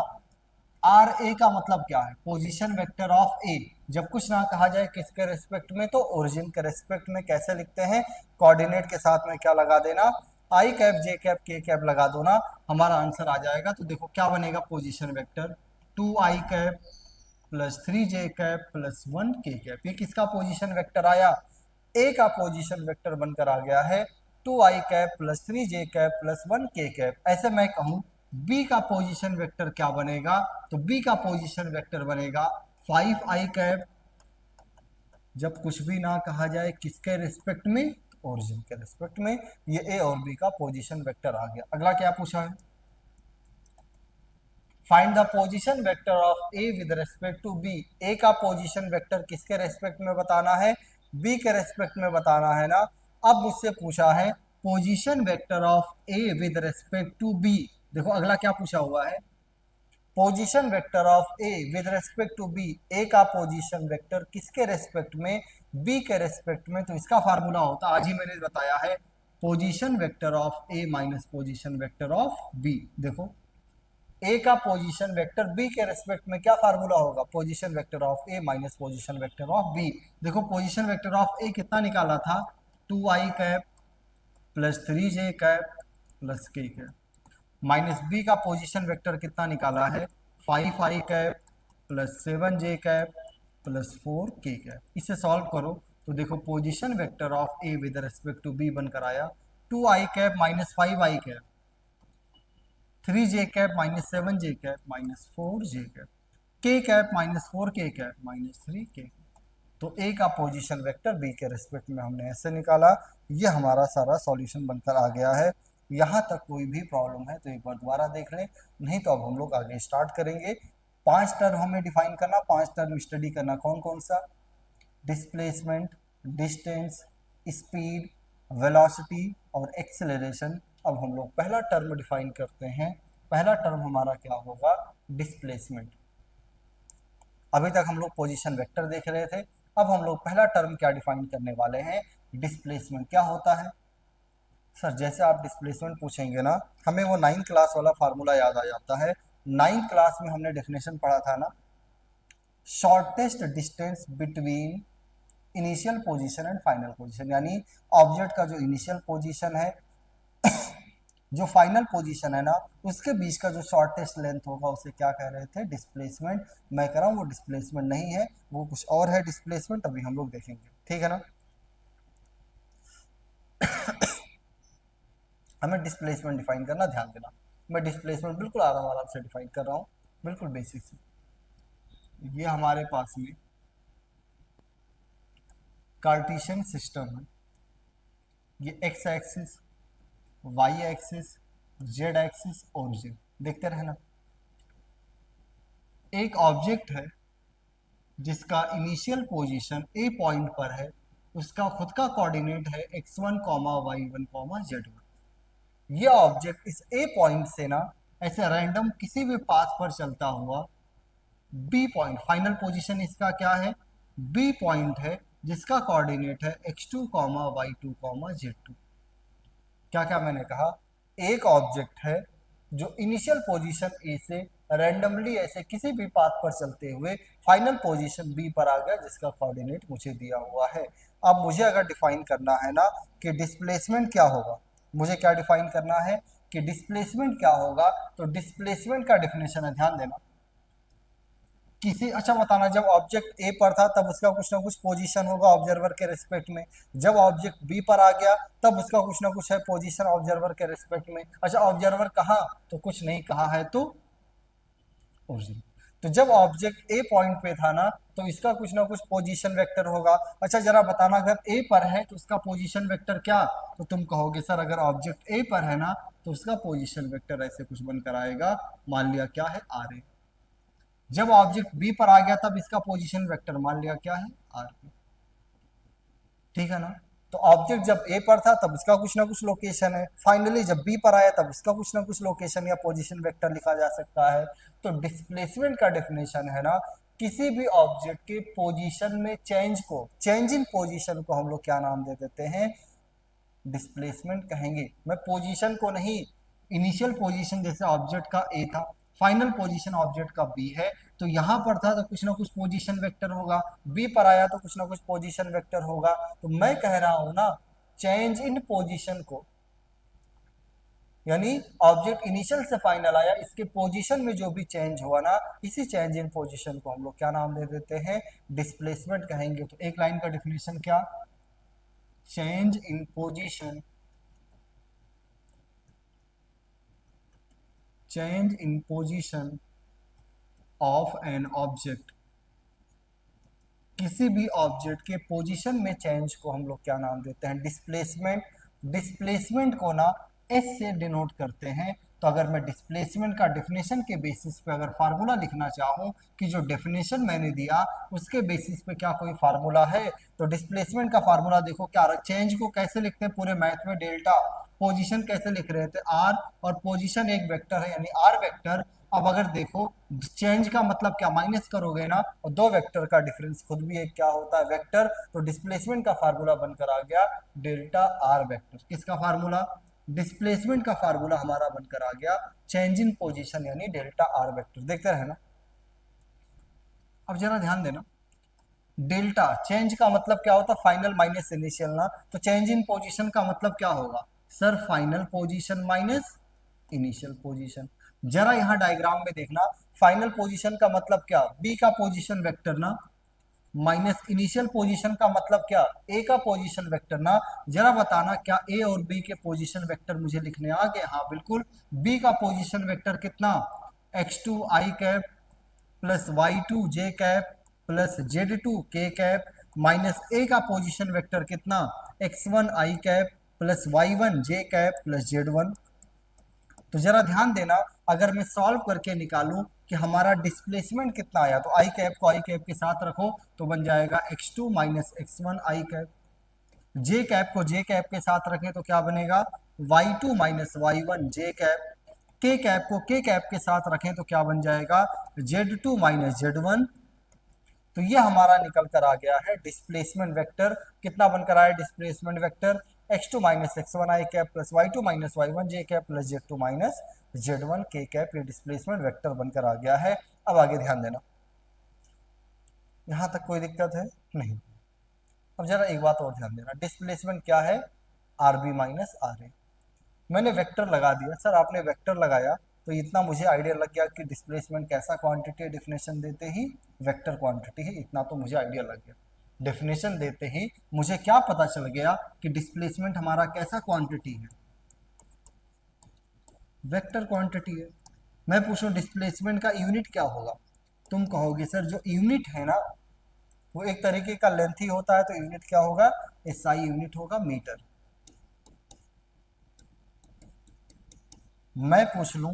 Speaker 1: आर ए का मतलब क्या है, पोजीशन वेक्टर ऑफ ए। जब कुछ ना कहा जाए किसके रेस्पेक्ट में, तो ओरिजिन के रेस्पेक्ट में। कैसे लिखते हैं, कोऑर्डिनेट के साथ में क्या लगा देना, आई कैप जे कैप के कैप लगा दो ना, हमारा आंसर आ जाएगा। तो देखो क्या बनेगा position vector, 2i cap plus 3j cap plus 1k cap. ये किसका पोजीशन वेक्टर आया, ए का पोजीशन वेक्टर बनकर आ गया है 2i cap plus 3j cap plus 1k cap. ऐसे मैं कहूं बी का पोजीशन वेक्टर क्या बनेगा, तो बी का पोजीशन वेक्टर बनेगा 5i कैप, जब कुछ भी ना कहा जाए किसके रिस्पेक्ट में, ओरिजिन के रिस्पेक्ट में। ये ए और बी का पोजीशन वेक्टर आ गया। अगला क्या पूछा है, find the position vector of A with respect to B. A का पोजीशन वेक्टर किसके रेस्पेक्ट में बताना है, बी के रेस्पेक्ट में बताना है ना। अब मुझसे पूछा है position vector of A with respect to B. देखो अगला क्या पूछा हुआ है, position vector of A with respect to B. A का पोजीशन वेक्टर किसके रेस्पेक्ट में, बी के रेस्पेक्ट में। तो इसका फार्मूला होता, आज ही मैंने बताया है, position vector of A minus position vector of B. देखो ए का पोजीशन वेक्टर बी के रेस्पेक्ट में क्या फार्मूला होगा, position vector of A minus position vector of B. देखो पोजीशन वेक्टर ऑफ ए कितना निकाला था, 2i cap plus 3j cap plus k cap, minus B का पोजीशन वेक्टर कितना निकाला है, 5i cap plus 7j cap plus 4k cap. इसे solve करो तो देखो position vector of A with respect to B बनकर आया 2i cap minus 5i cap, 3j cap minus 7j cap minus 4j cap, k cap minus 4k cap minus 3k। तो A का position vector B के respect में हमने ऐसे निकाला। ये हमारा सारा सॉल्यूशन बनकर आ गया है। यहाँ तक कोई भी प्रॉब्लम है तो एक बार दोबारा देख लें, नहीं तो अब हम लोग आगे स्टार्ट करेंगे। 5 टर्म हमें डिफाइन करना, 5 टर्म स्टडी करना। कौन कौन सा, डिस्प्लेसमेंट, डिस्टेंस, स्पीड, वेलोसिटी और एक्सेलरेशन। अब हम लोग पहला टर्म डिफाइन करते हैं। पहला टर्म हमारा क्या होगा, डिस्प्लेसमेंट। अभी तक हम लोग पोजीशन वेक्टर देख रहे थे, अब हम लोग पहला टर्म क्या डिफाइन करने वाले हैं, डिस्प्लेसमेंट। क्या होता है सर, जैसे आप डिस्प्लेसमेंट पूछेंगे ना, हमें वो 9th क्लास वाला फार्मूला याद आ जाता है। 9th क्लास में हमने डेफिनेशन पढ़ा था ना, shortest distance between initial position and final position. यानी ऑब्जेक्ट का जो इनिशियल पोजीशन है जो फाइनल पोजीशन है ना, उसके बीच का जो शॉर्टेस्ट लेंथ होगा उसे क्या कह रहे थे, डिस्प्लेसमेंट। मैं कह रहा हूँ वो डिस्प्लेसमेंट नहीं है, वो कुछ और है डिस्प्लेसमेंट, अभी हम लोग देखेंगे, ठीक है ना। हमें डिस्प्लेसमेंट डिफाइन करना, ध्यान देना। मैं डिस्प्लेसमेंट बिल्कुल आराम आराम से डिफाइन कर रहा हूँ, बिल्कुल बेसिक से। ये हमारे पास में कार्टेशियन सिस्टम है, ये X axis, Y axis, Z axis, origin, देखते रहना। एक ऑब्जेक्ट है जिसका इनिशियल पोजीशन ए पॉइंट पर है, उसका खुद का कोऑर्डिनेट है x1, y1, z1। ये ऑब्जेक्ट इस ए पॉइंट से ना ऐसे रैंडम किसी भी पाथ पर चलता हुआ बी पॉइंट, फाइनल पोजीशन इसका क्या है, बी पॉइंट है, जिसका कोऑर्डिनेट है x2, y2, z2। क्या क्या मैंने कहा, एक ऑब्जेक्ट है जो इनिशियल पोजीशन ए से रैंडमली ऐसे किसी भी पाथ पर चलते हुए फाइनल पोजीशन बी पर आ गया, जिसका कोऑर्डिनेट मुझे दिया हुआ है। अब मुझे अगर डिफाइन करना है ना कि डिस्प्लेसमेंट क्या होगा, मुझे क्या डिफाइन करना है कि डिस्प्लेसमेंट क्या होगा, तो डिस्प्लेसमेंट का डेफिनेशन है, ध्यान देना। किसी, अच्छा बताना, जब ऑब्जेक्ट ए पर था तब उसका कुछ ना कुछ पोजीशन होगा ऑब्जर्वर के रिस्पेक्ट में, जब ऑब्जेक्ट बी पर आ गया तब उसका कुछ ना कुछ है पोजीशन ऑब्जर्वर के रिस्पेक्ट में। अच्छा ऑब्जर्वर कहाँ, तो कुछ नहीं कहा है, तो ओरिजिन। तो जब ऑब्जेक्ट ए पॉइंट पे था ना, तो इसका कुछ ना कुछ पोजीशन वेक्टर होगा। अच्छा जरा बताना, अगर ए पर है तो उसका पोजीशन वेक्टर क्या, तो तुम कहोगे सर अगर ऑब्जेक्ट ए पर है ना तो उसका पोजीशन वेक्टर ऐसे कुछ बनकर आएगा, मान लिया क्या है, आर ए। जब ऑब्जेक्ट बी पर आ गया तब इसका पोजीशन वेक्टर मान लिया क्या है, आर पी, ठीक है ना। तो ऑब्जेक्ट जब ए पर था तब इसका कुछ ना कुछ लोकेशन है, फाइनली जब बी पर आया तब इसका कुछ ना कुछ लोकेशन या पोजीशन वेक्टर लिखा जा सकता है। तो डिस्प्लेसमेंट का डेफिनेशन है ना, किसी भी ऑब्जेक्ट के पोजीशन में चेंज को, चेंज इन पोजीशन को हम लोग क्या नाम दे देते हैं, डिस्प्लेसमेंट कहेंगे। मैं पोजीशन को नहीं, इनिशियल पोजीशन जैसे ऑब्जेक्ट का ए था, फाइनल पोजीशन ऑब्जेक्ट का बी है, तो यहाँ पर था तो कुछ ना कुछ पोजीशन वेक्टर होगा, बी पर आया तो कुछ ना कुछ पोजीशन वेक्टर होगा। तो मैं कह रहा हूं ना, चेंज इन पोजीशन को यानी ऑब्जेक्ट इनिशियल से फाइनल आया, इसके पोजीशन में जो भी चेंज हुआ ना, इसी चेंज इन पोजीशन को हम लोग क्या नाम दे देते हैं, डिस्प्लेसमेंट कहेंगे। तो एक लाइन का डिफिनेशन क्या, change in position, change in position of an object, किसी भी ऑब्जेक्ट के पोजीशन में चेंज को हम लोग क्या नाम देते हैं, डिस्प्लेसमेंट। डिस्प्लेसमेंट को ना एस से डिनोट करते हैं। तो अगर मैं डिस्प्लेसमेंट का डेफिनेशन के बेसिस पे अगर फार्मूला लिखना चाहूँ कि जो डेफिनेशन मैंने दिया उसके बेसिस पे क्या कोई फार्मूला है, तो डिस्प्लेसमेंट का फार्मूला देखो क्या, चेंज को कैसे लिखते हैं पूरे मैथ में, डेल्टा, पोजीशन कैसे लिख रहे थे आर, और पोजीशन एक वेक्टर है यानी आर वेक्टर। अब अगर देखो चेंज का मतलब क्या, माइनस करोगे ना, और दो वेक्टर का डिफरेंस खुद भी एक क्या होता है, वेक्टर। तो डिस्प्लेसमेंट का फार्मूला बनकर आ गया डेल्टा आर वेक्टर। किसका फार्मूला, डिस्प्लेसमेंट का फार्मूला हमारा बनकर आ गया चेंज इन पोजीशन यानी डेल्टा आर वेक्टर। देखते रहे ना, अब जरा ध्यान देना, डेल्टा चेंज का मतलब क्या होता है, फाइनल माइनस इनिशियल ना, तो चेंज इन पोजीशन का मतलब क्या होगा sir, final position minus initial position. जरा यहां डायग्राम में देखना, फाइनल पोजीशन का मतलब क्या, बी का पोजीशन वेक्टर ना, माइनस इनिशियल पोजीशन का मतलब क्या, ए का पोजीशन वेक्टर ना। जरा बताना क्या ए और बी के पोजीशन वेक्टर मुझे लिखने आ गए, हाँ बिल्कुल। बी का पोजीशन वेक्टर कितना, x2 आई कैप प्लस y2 जे कैप प्लस z2 के कैप, माइनस ए का पोजीशन वेक्टर कितना, x1 I cap plus y1 J cap plus z1। तो जरा ध्यान देना, अगर मैं सॉल्व करके निकालूं कि हमारा डिस्प्लेसमेंट कितना आया, तो आई कैप को आई कैप के साथ रखो तो बन जाएगा x2 minus x1 I cap, J cap को जे कैप के साथ रखें तो क्या बनेगा y2 minus y1 J cap, के कैप को के कैप के साथ रखें तो क्या बन जाएगा z2 माइनस z1। तो ये हमारा निकल कर आ गया है डिस्प्लेसमेंट वेक्टर। कितना बनकर आया displacement vector, x2 minus x1 I cap plus y2 minus y1 J cap plus z2 minus z1 K cap. ये डिस्प्लेसमेंट वेक्टर बनकर आ गया है। अब आगे ध्यान देना, यहां तक कोई दिक्कत है नहीं। अब जरा एक बात और ध्यान देना, डिस्प्लेसमेंट क्या है, R B minus R A. मैंने वेक्टर लगा दिया सर, आपने वेक्टर लगाया तो इतना मुझे आइडिया लग गया कि डिस्प्लेसमेंट कैसा क्वांटिटी है, डेफिनेशन देते ही वेक्टर क्वांटिटी है, इतना तो मुझे आइडिया लग गया। डेफिनेशन देते ही मुझे क्या पता चल गया कि डिस्प्लेसमेंट हमारा कैसा क्वांटिटी है, वेक्टर क्वांटिटी है। मैं पूछूं डिस्प्लेसमेंट का यूनिट क्या होगा, तुम कहोगे सर जो यूनिट है ना वो एक तरीके का लेंथ ही होता है, तो यूनिट क्या होगा, एसआई यूनिट होगा मीटर। मैं पूछ लूं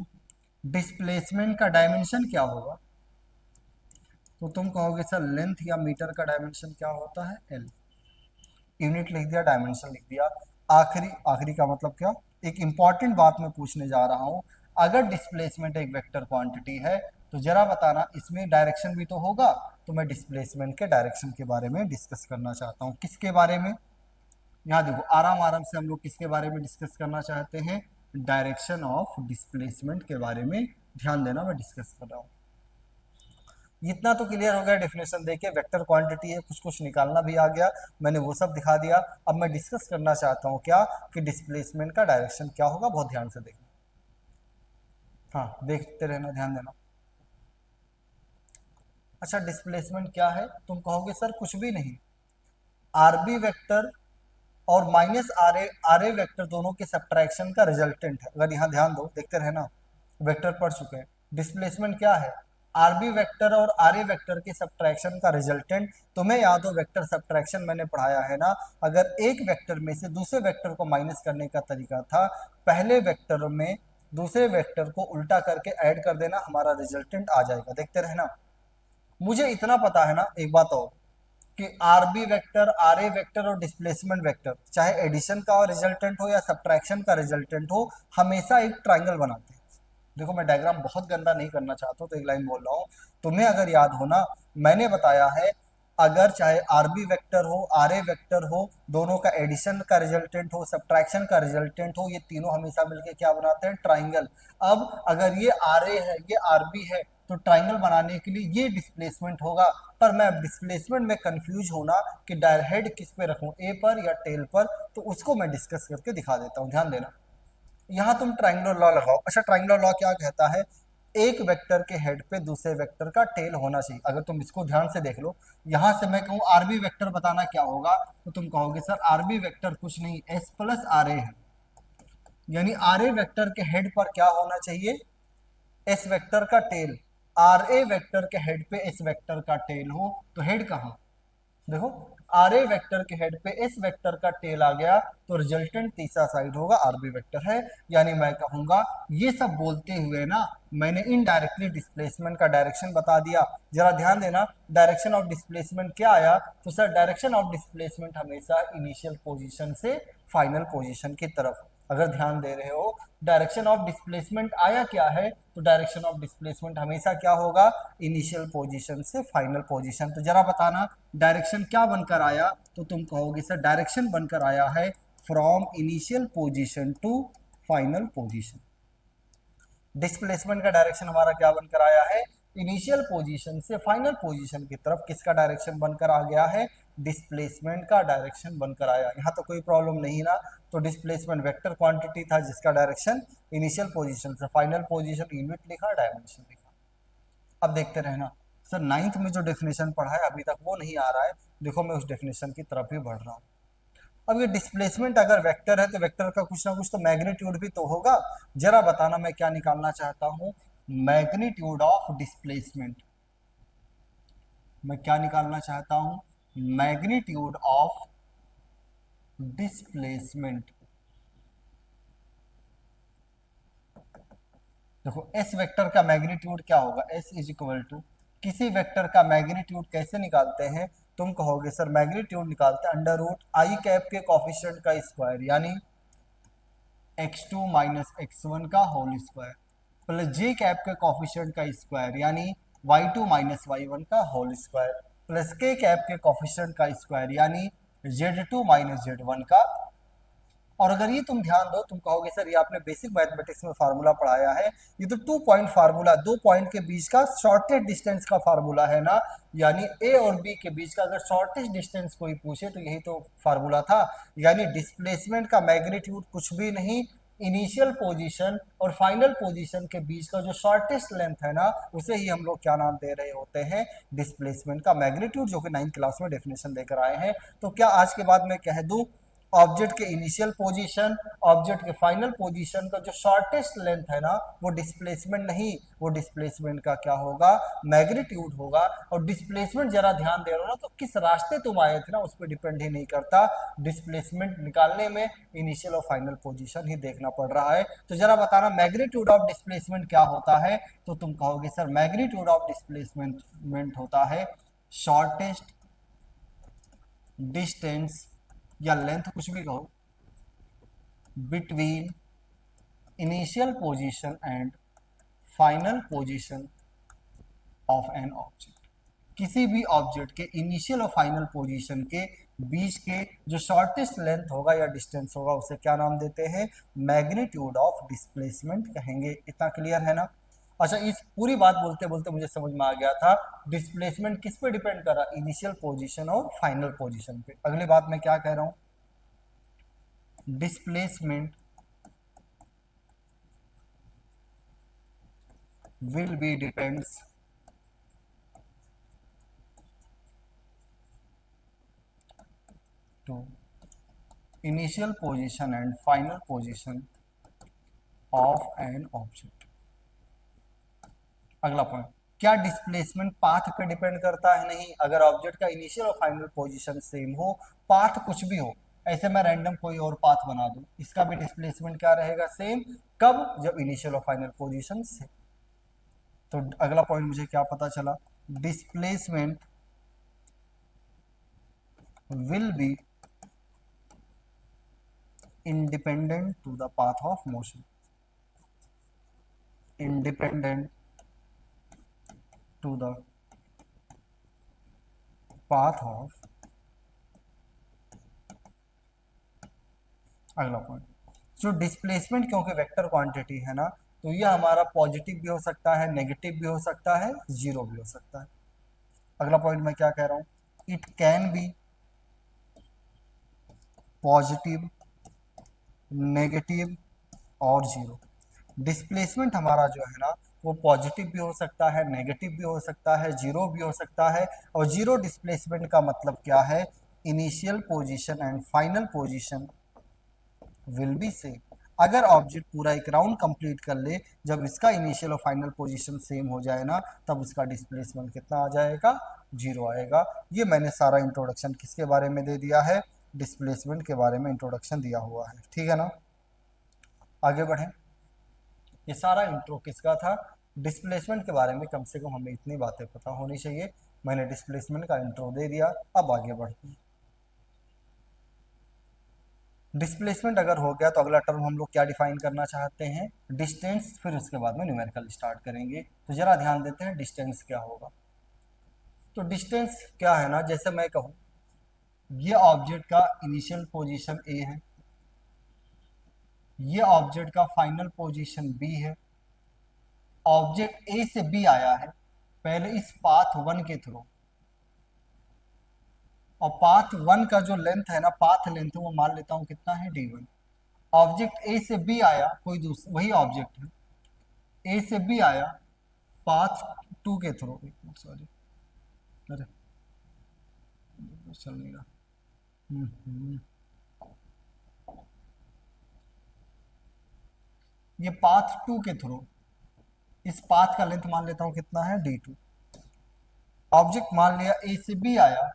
Speaker 1: डिस्प्लेसमेंट का डायमेंशन क्या होगा, तो तुम कहोगे सर लेंथ या मीटर का डायमेंशन क्या होता है, एल। यूनिट लिख दिया, डायमेंशन लिख दिया। आखिरी आखिरी का मतलब क्या, एक इंपॉर्टेंट बात मैं पूछने जा रहा हूं, अगर डिस्प्लेसमेंट एक वेक्टर क्वांटिटी है तो जरा बताना इसमें डायरेक्शन भी तो होगा। तो मैं डिस्प्लेसमेंट के डायरेक्शन के बारे में डिस्कस करना चाहता हूं। किसके बारे में, यहाँ देखो आराम आराम से हम लोग किसके बारे में डिस्कस करना चाहते हैं, डायरेक्शन ऑफ डिस्प्लेसमेंट के बारे में। ध्यान देना मैं डिस्कस कर रहा हूँ। इतना तो क्लियर हो गया, डेफिनेशन देके वेक्टर क्वांटिटी है, कुछ कुछ निकालना भी आ गया, मैंने वो सब दिखा दिया। अब मैं डिस्कस करना चाहता हूँ क्या, कि डिस्प्लेसमेंट का डायरेक्शन क्या होगा। बहुत ध्यान से देखना, हाँ देखते रहना, ध्यान देना। अच्छा डिस्प्लेसमेंट क्या है, तुम कहोगे सर कुछ भी नहीं, आरबी वेक्टर और माइनस आर ए वेक्टर दोनों के सब्ट्रैक्शन का रिजल्टेंट है। अगर यहाँ ध्यान दो, देखते रहना, वेक्टर पढ़ चुके हैं। डिस्प्लेसमेंट क्या है, आरबी वेक्टर और आर ए वेक्टर के सब्ट्रैक्शन का रिजल्टेंट। तुम्हें याद हो वेक्टर सब्ट्रैक्शन मैंने पढ़ाया है ना, अगर एक वेक्टर में से दूसरे वेक्टर को माइनस करने का तरीका था, पहले वेक्टर में दूसरे वेक्टर को उल्टा करके ऐड कर देना, हमारा रिजल्टेंट आ जाएगा। देखते रहना, मुझे इतना पता है ना, एक बात और, कि R B vector, R A vector और डिस्प्लेसमेंट वेक्टर चाहे एडिशन का रिजल्टेंट हो या सब्ट्रैक्शन का रिजल्टेंट हो, हमेशा एक ट्राइंगल बनाते हैं। देखो मैं डायग्राम बहुत गंदा नहीं करना चाहता हूँ, तो एक लाइन बोल रहा हूँ, तुम्हें अगर याद हो ना, मैंने बताया है अगर चाहे आर बी वेक्टर हो, आर ए वेक्टर हो, दोनों का एडिशन का रिजल्टेंट हो, सब्ट्रैक्शन का रिजल्टेंट हो, ये तीनों हमेशा मिलके क्या बनाते हैं, ट्राइंगल। अब अगर ये आर ए है, ये आर बी है, तो ट्राइंगल बनाने के लिए ये डिस्प्लेसमेंट होगा। पर मैं डिस्प्लेसमेंट में कंफ्यूज होना कि हेड किस पे रखूं, ए पर या टेल पर, तो उसको मैं डिस्कस करके दिखा देता हूं। ध्यान देना, यहां तुम ट्रायंगुलर लॉ लगाओ। अच्छा, ट्रायंगुलर लॉ क्या कहता है, एक वेक्टर के हेड पे दूसरे वेक्टर का टेल होना चाहिए। अगर तुम इसको ध्यान से देख लो, यहां से मैं कहूं आरबी वेक्टर बताना क्या होगा, तो तुम कहोगे सर आरबी वेक्टर कुछ नहीं, एस प्लस आर ए है, यानी आर ए वेक्टर के हेड पर क्या होना चाहिए, एस वेक्टर का टेल। आर ए वेक्टर के हेड पे एस वेक्टर का टेल हो तो हेड कहां, देखो आर ए वेक्टर के हेड पे एस वेक्टर का टेल आ गया, तो रिजल्टेंट तीसरा साइड होगा आरबी वेक्टर है। यानी मैं कहूंगा, ये सब बोलते हुए ना मैंने इनडायरेक्टली डिस्प्लेसमेंट का डायरेक्शन बता दिया। जरा ध्यान देना, डायरेक्शन ऑफ डिस्प्लेसमेंट क्या आया, तो सर डायरेक्शन ऑफ डिस्प्लेसमेंट हमेशा इनिशियल पोजीशन से फाइनल पोजीशन की तरफ। अगर ध्यान दे रहे हो, डायरेक्शन ऑफ डिस्प्लेसमेंट आया क्या है, तो डायरेक्शन ऑफ डिस्प्लेसमेंट हमेशा क्या होगा, इनिशियल पोजीशन से फाइनल पोजीशन। तो जरा बताना डायरेक्शन क्या बनकर आया, तो तुम कहोगे सर डायरेक्शन बनकर आया है from initial position to final position. Displacement का डायरेक्शन हमारा क्या बनकर आया है, इनिशियल पोजीशन से फाइनल पोजीशन की तरफ किसका डायरेक्शन बनकर आ गया है, डिस्प्लेसमेंट का डायरेक्शन बनकर आया। यहाँ तो कोई प्रॉब्लम नहीं ना, तो डिस्प्लेसमेंट वेक्टर क्वांटिटी था जिसका डायरेक्शन इनिशियल पोजीशन से फाइनल पोजीशन, यूनिट लिखा, डायमेंशन लिखा। अब देखते रहना, सर नाइन्थ में जो डेफिनेशन पढ़ा है अभी तक वो नहीं आ रहा है, देखो मैं उस डेफिनेशन की तरफ ही बढ़ रहा हूँ। अब ये डिस्प्लेसमेंट अगर वेक्टर है तो वेक्टर का कुछ ना कुछ तो मैग्नीट्यूड भी तो होगा। जरा बताना मैं क्या निकालना चाहता हूं, मैग्नीट्यूड ऑफ डिस्प्लेसमेंट। मैं क्या निकालना चाहता हूं, मैग्नीट्यूड ऑफ डिस्प्लेसमेंट। देखो एस वेक्टर का मैग्नीट्यूड क्या होगा, एस इज इक्वल टू, किसी वेक्टर का मैग्नीट्यूड कैसे निकालते हैं, तुम कहोगे सर मैग्नीट्यूड निकालते हैं अंडर रूट आई कैप के कॉफिशिएंट का स्क्वायर, यानी x2 माइनस x1 का होल स्क्वायर, प्लस जे कैप के कॉफिशिएंट का स्क्वायर, यानी y2 माइनस y1 का होल स्क्वायर, प्लस के कैप के कॉफिशिएंट का स्क्वायर, यानी z2 माइनस z1 का। और अगर ये तुम ध्यान दो, तुम कहोगे सर ये आपने बेसिक मैथमेटिक्स में फार्मूला पढ़ाया है, ये तो 2 पॉइंट फार्मूला, 2 पॉइंट के बीच का शॉर्टेस्ट डिस्टेंस का फार्मूला है ना, यानी ए और बी के बीच का अगर शॉर्टेस्ट डिस्टेंस कोई पूछे तो यही तो फार्मूला था। यानी डिस्प्लेसमेंट का मैग्नीट्यूड कुछ भी नहीं, इनिशियल पोजीशन और फाइनल पोजीशन के बीच का जो शॉर्टेस्ट लेंथ है ना, उसे ही हम लोग क्या नाम दे रहे होते हैं, डिस्प्लेसमेंट का मैग्नीट्यूड, जो कि 9th क्लास में डेफिनेशन देकर आए हैं। तो क्या आज के बाद मैं कह दूं, ऑब्जेक्ट के इनिशियल पोजीशन, ऑब्जेक्ट के फाइनल पोजीशन का जो शॉर्टेस्ट लेंथ है ना, वो डिस्प्लेसमेंट नहीं, वो डिस्प्लेसमेंट का क्या होगा, मैग्नीट्यूड होगा। और डिस्प्लेसमेंट जरा ध्यान दे रहे हो ना, तो किस रास्ते तुम आए थे ना उस पर डिपेंड ही नहीं करता, डिस्प्लेसमेंट निकालने में इनिशियल और फाइनल पोजीशन ही देखना पड़ रहा है। तो जरा बताना मैग्नीट्यूड ऑफ डिस्प्लेसमेंट क्या होता है, तो तुम कहोगे सर मैग्नीट्यूड ऑफ डिस्प्लेसमेंट होता है शॉर्टेस्ट डिस्टेंस या लेंथ, कुछ भी कहो, between initial position and final position of an object. किसी भी ऑब्जेक्ट के इनिशियल और फाइनल पोजीशन के बीच के जो शॉर्टेस्ट लेंथ होगा या डिस्टेंस होगा उसे क्या नाम देते हैं, मैग्नीट्यूड ऑफ डिस्प्लेसमेंट कहेंगे। इतना क्लियर है ना। अच्छा, इस पूरी बात बोलते बोलते मुझे समझ में आ गया था डिस्प्लेसमेंट किस पे डिपेंड कर रहा है, इनिशियल पोजीशन और फाइनल पोजीशन पे। अगली बात मैं क्या कह रहा हूं, displacement will be depends to initial position and final position of an object। अगला पॉइंट, क्या डिस्प्लेसमेंट पाथ पे डिपेंड करता है, नहीं। अगर ऑब्जेक्ट का इनिशियल और फाइनल पोजीशन सेम हो, पाथ कुछ भी हो, ऐसे मैं रैंडम कोई और पाथ बना दूं, इसका भी डिस्प्लेसमेंट क्या रहेगा, सेम। कब, जब इनिशियल और फाइनल पोजीशन से। तो अगला पॉइंट मुझे क्या पता चला, displacement will be independent to the path of motion, independent to the path of. अगला पॉइंट, जो डिस्प्लेसमेंट क्योंकि वेक्टर क्वांटिटी है ना, तो यह हमारा पॉजिटिव भी हो सकता है, नेगेटिव भी हो सकता है, जीरो भी हो सकता है। अगला पॉइंट मैं क्या कह रहा हूं, it can be positive, negative और जीरो। डिस्प्लेसमेंट हमारा जो है ना वो पॉजिटिव भी हो सकता है, नेगेटिव भी हो सकता है, जीरो भी हो सकता है। और जीरो डिस्प्लेसमेंट का मतलब क्या है? Initial position and final position will be same. अगर ऑब्जेक्ट पूरा एक राउंड कंप्लीट कर ले, जब इसका इनिशियल और फाइनल पोजीशन सेम हो जाए ना, तब उसका डिस्प्लेसमेंट कितना आ जाएगा? जीरो आएगा। ये मैंने सारा इंट्रोडक्शन किसके बारे में दे दिया है? डिस्प्लेसमेंट के बारे में इंट्रोडक्शन दिया हुआ है, ठीक है ना। आगे बढ़ें। ये सारा इंट्रो किसका था? डिस्प्लेसमेंट के बारे में कम से कम हमें इतनी बातें पता होनी चाहिए। मैंने डिस्प्लेसमेंट का इंट्रो दे दिया, अब आगे बढ़ते हैं। डिस्प्लेसमेंट अगर हो गया तो अगला टर्म हम लोग क्या डिफाइन करना चाहते हैं? डिस्टेंस। फिर उसके बाद में न्यूमेरिकल स्टार्ट करेंगे। तो जरा ध्यान देते हैं डिस्टेंस क्या होगा। तो डिस्टेंस क्या है ना, जैसे मैं कहूँ ये ऑब्जेक्ट का इनिशियल पोजीशन ए है, ये ऑब्जेक्ट का फाइनल पोजीशन बी है। ऑब्जेक्ट ए से बी आया है पहले इस पाथ वन के थ्रू, और पाथ वन का जो लेंथ है ना, पाथ लेंथ वो मान लेता हूं कितना है? d1। ऑब्जेक्ट ए से बी आया, कोई दूसरा वही ऑब्जेक्ट है, ए से बी आया पाथ टू के थ्रू, सॉरी अरे चल नहीं रहा। ये पाथ टू के थ्रू, इस पाथ का लेंथ मान लेता हूं कितना है? d2। ऑब्जेक्ट मान लिया ए से बी आया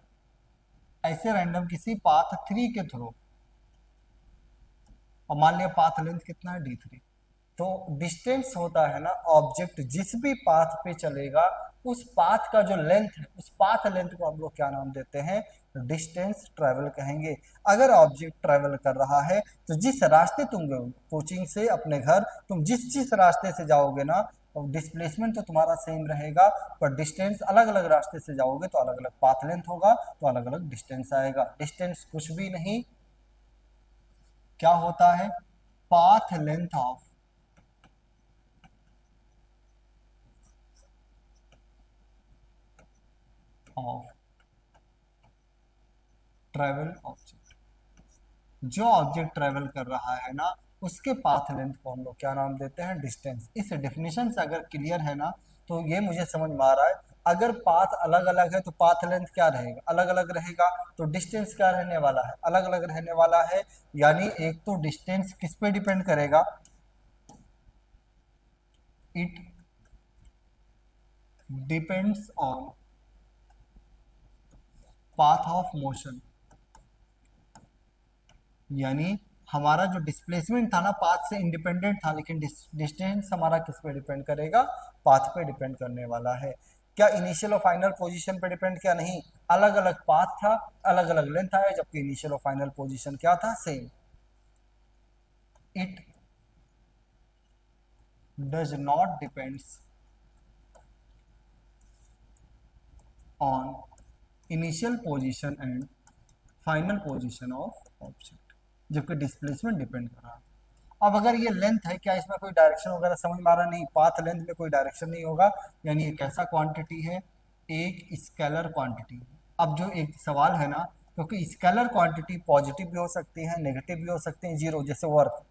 Speaker 1: ऐसे रैंडम किसी पाथ थ्री के थ्रू, और मान लिया पाथ लेंथ कितना है? d3। तो डिस्टेंस होता है ना, ऑब्जेक्ट जिस भी पाथ पे चलेगा उस पाथ का जो लेंथ है, उस पाथ लेंथ को हम लोग क्या नाम देते हैं? डिस्टेंस ट्रेवल कहेंगे। अगर ऑब्जेक्ट ट्रेवल कर रहा है तो जिस रास्ते तुम कोचिंग से अपने घर तुम जिस जिस रास्ते से जाओगे ना, डिस्प्लेसमेंट तो तुम्हारा सेम रहेगा, पर डिस्टेंस अलग अलग रास्ते से जाओगे तो अलग अलग पाथ लेंथ होगा, तो अलग अलग डिस्टेंस आएगा। डिस्टेंस कुछ भी नहीं, क्या होता है? Path length of travel object. जो ऑब्जेक्ट ट्रेवल कर रहा है ना, उसके पाथ लेंथ को हम लोग क्या नाम देते हैं? डिस्टेंस। इस डेफिनेशन से अगर क्लियर है ना, तो ये मुझे समझ में आ रहा है। अगर पाथ अलग अलग है तो पाथ लेंथ क्या रहेगा? अलग अलग रहेगा। तो डिस्टेंस क्या रहने वाला है? अलग अलग रहने वाला है। यानी एक तो डिस्टेंस किस पे डिपेंड करेगा? It depends on path of motion. यानी हमारा जो डिस्प्लेसमेंट था ना, पाथ से इंडिपेंडेंट था, लेकिन डिस्टेंस हमारा किस पे डिपेंड करेगा? पाथ पे डिपेंड करने वाला है। क्या इनिशियल और फाइनल पोजीशन पे डिपेंड? क्या नहीं, अलग अलग पाथ था, अलग अलग लेंथ आया, जबकि इनिशियल और फाइनल पोजीशन क्या था? Same. It does not depends on initial position and final position of object, जबकि डिस्प्लेसमेंट डिपेंड कर रहा है। अब अगर ये लेंथ है, क्या इसमें कोई डायरेक्शन वगैरह समझ में आ रहा? नहीं, पाथ लेंथ में कोई डायरेक्शन नहीं होगा। यानी एक ऐसा क्वांटिटी है, एक स्केलर क्वांटिटी। अब जो एक सवाल है ना, क्योंकि स्केलर क्वांटिटी पॉजिटिव भी हो सकती है, नेगेटिव भी हो सकते हैं, जीरो, जैसे वर्क,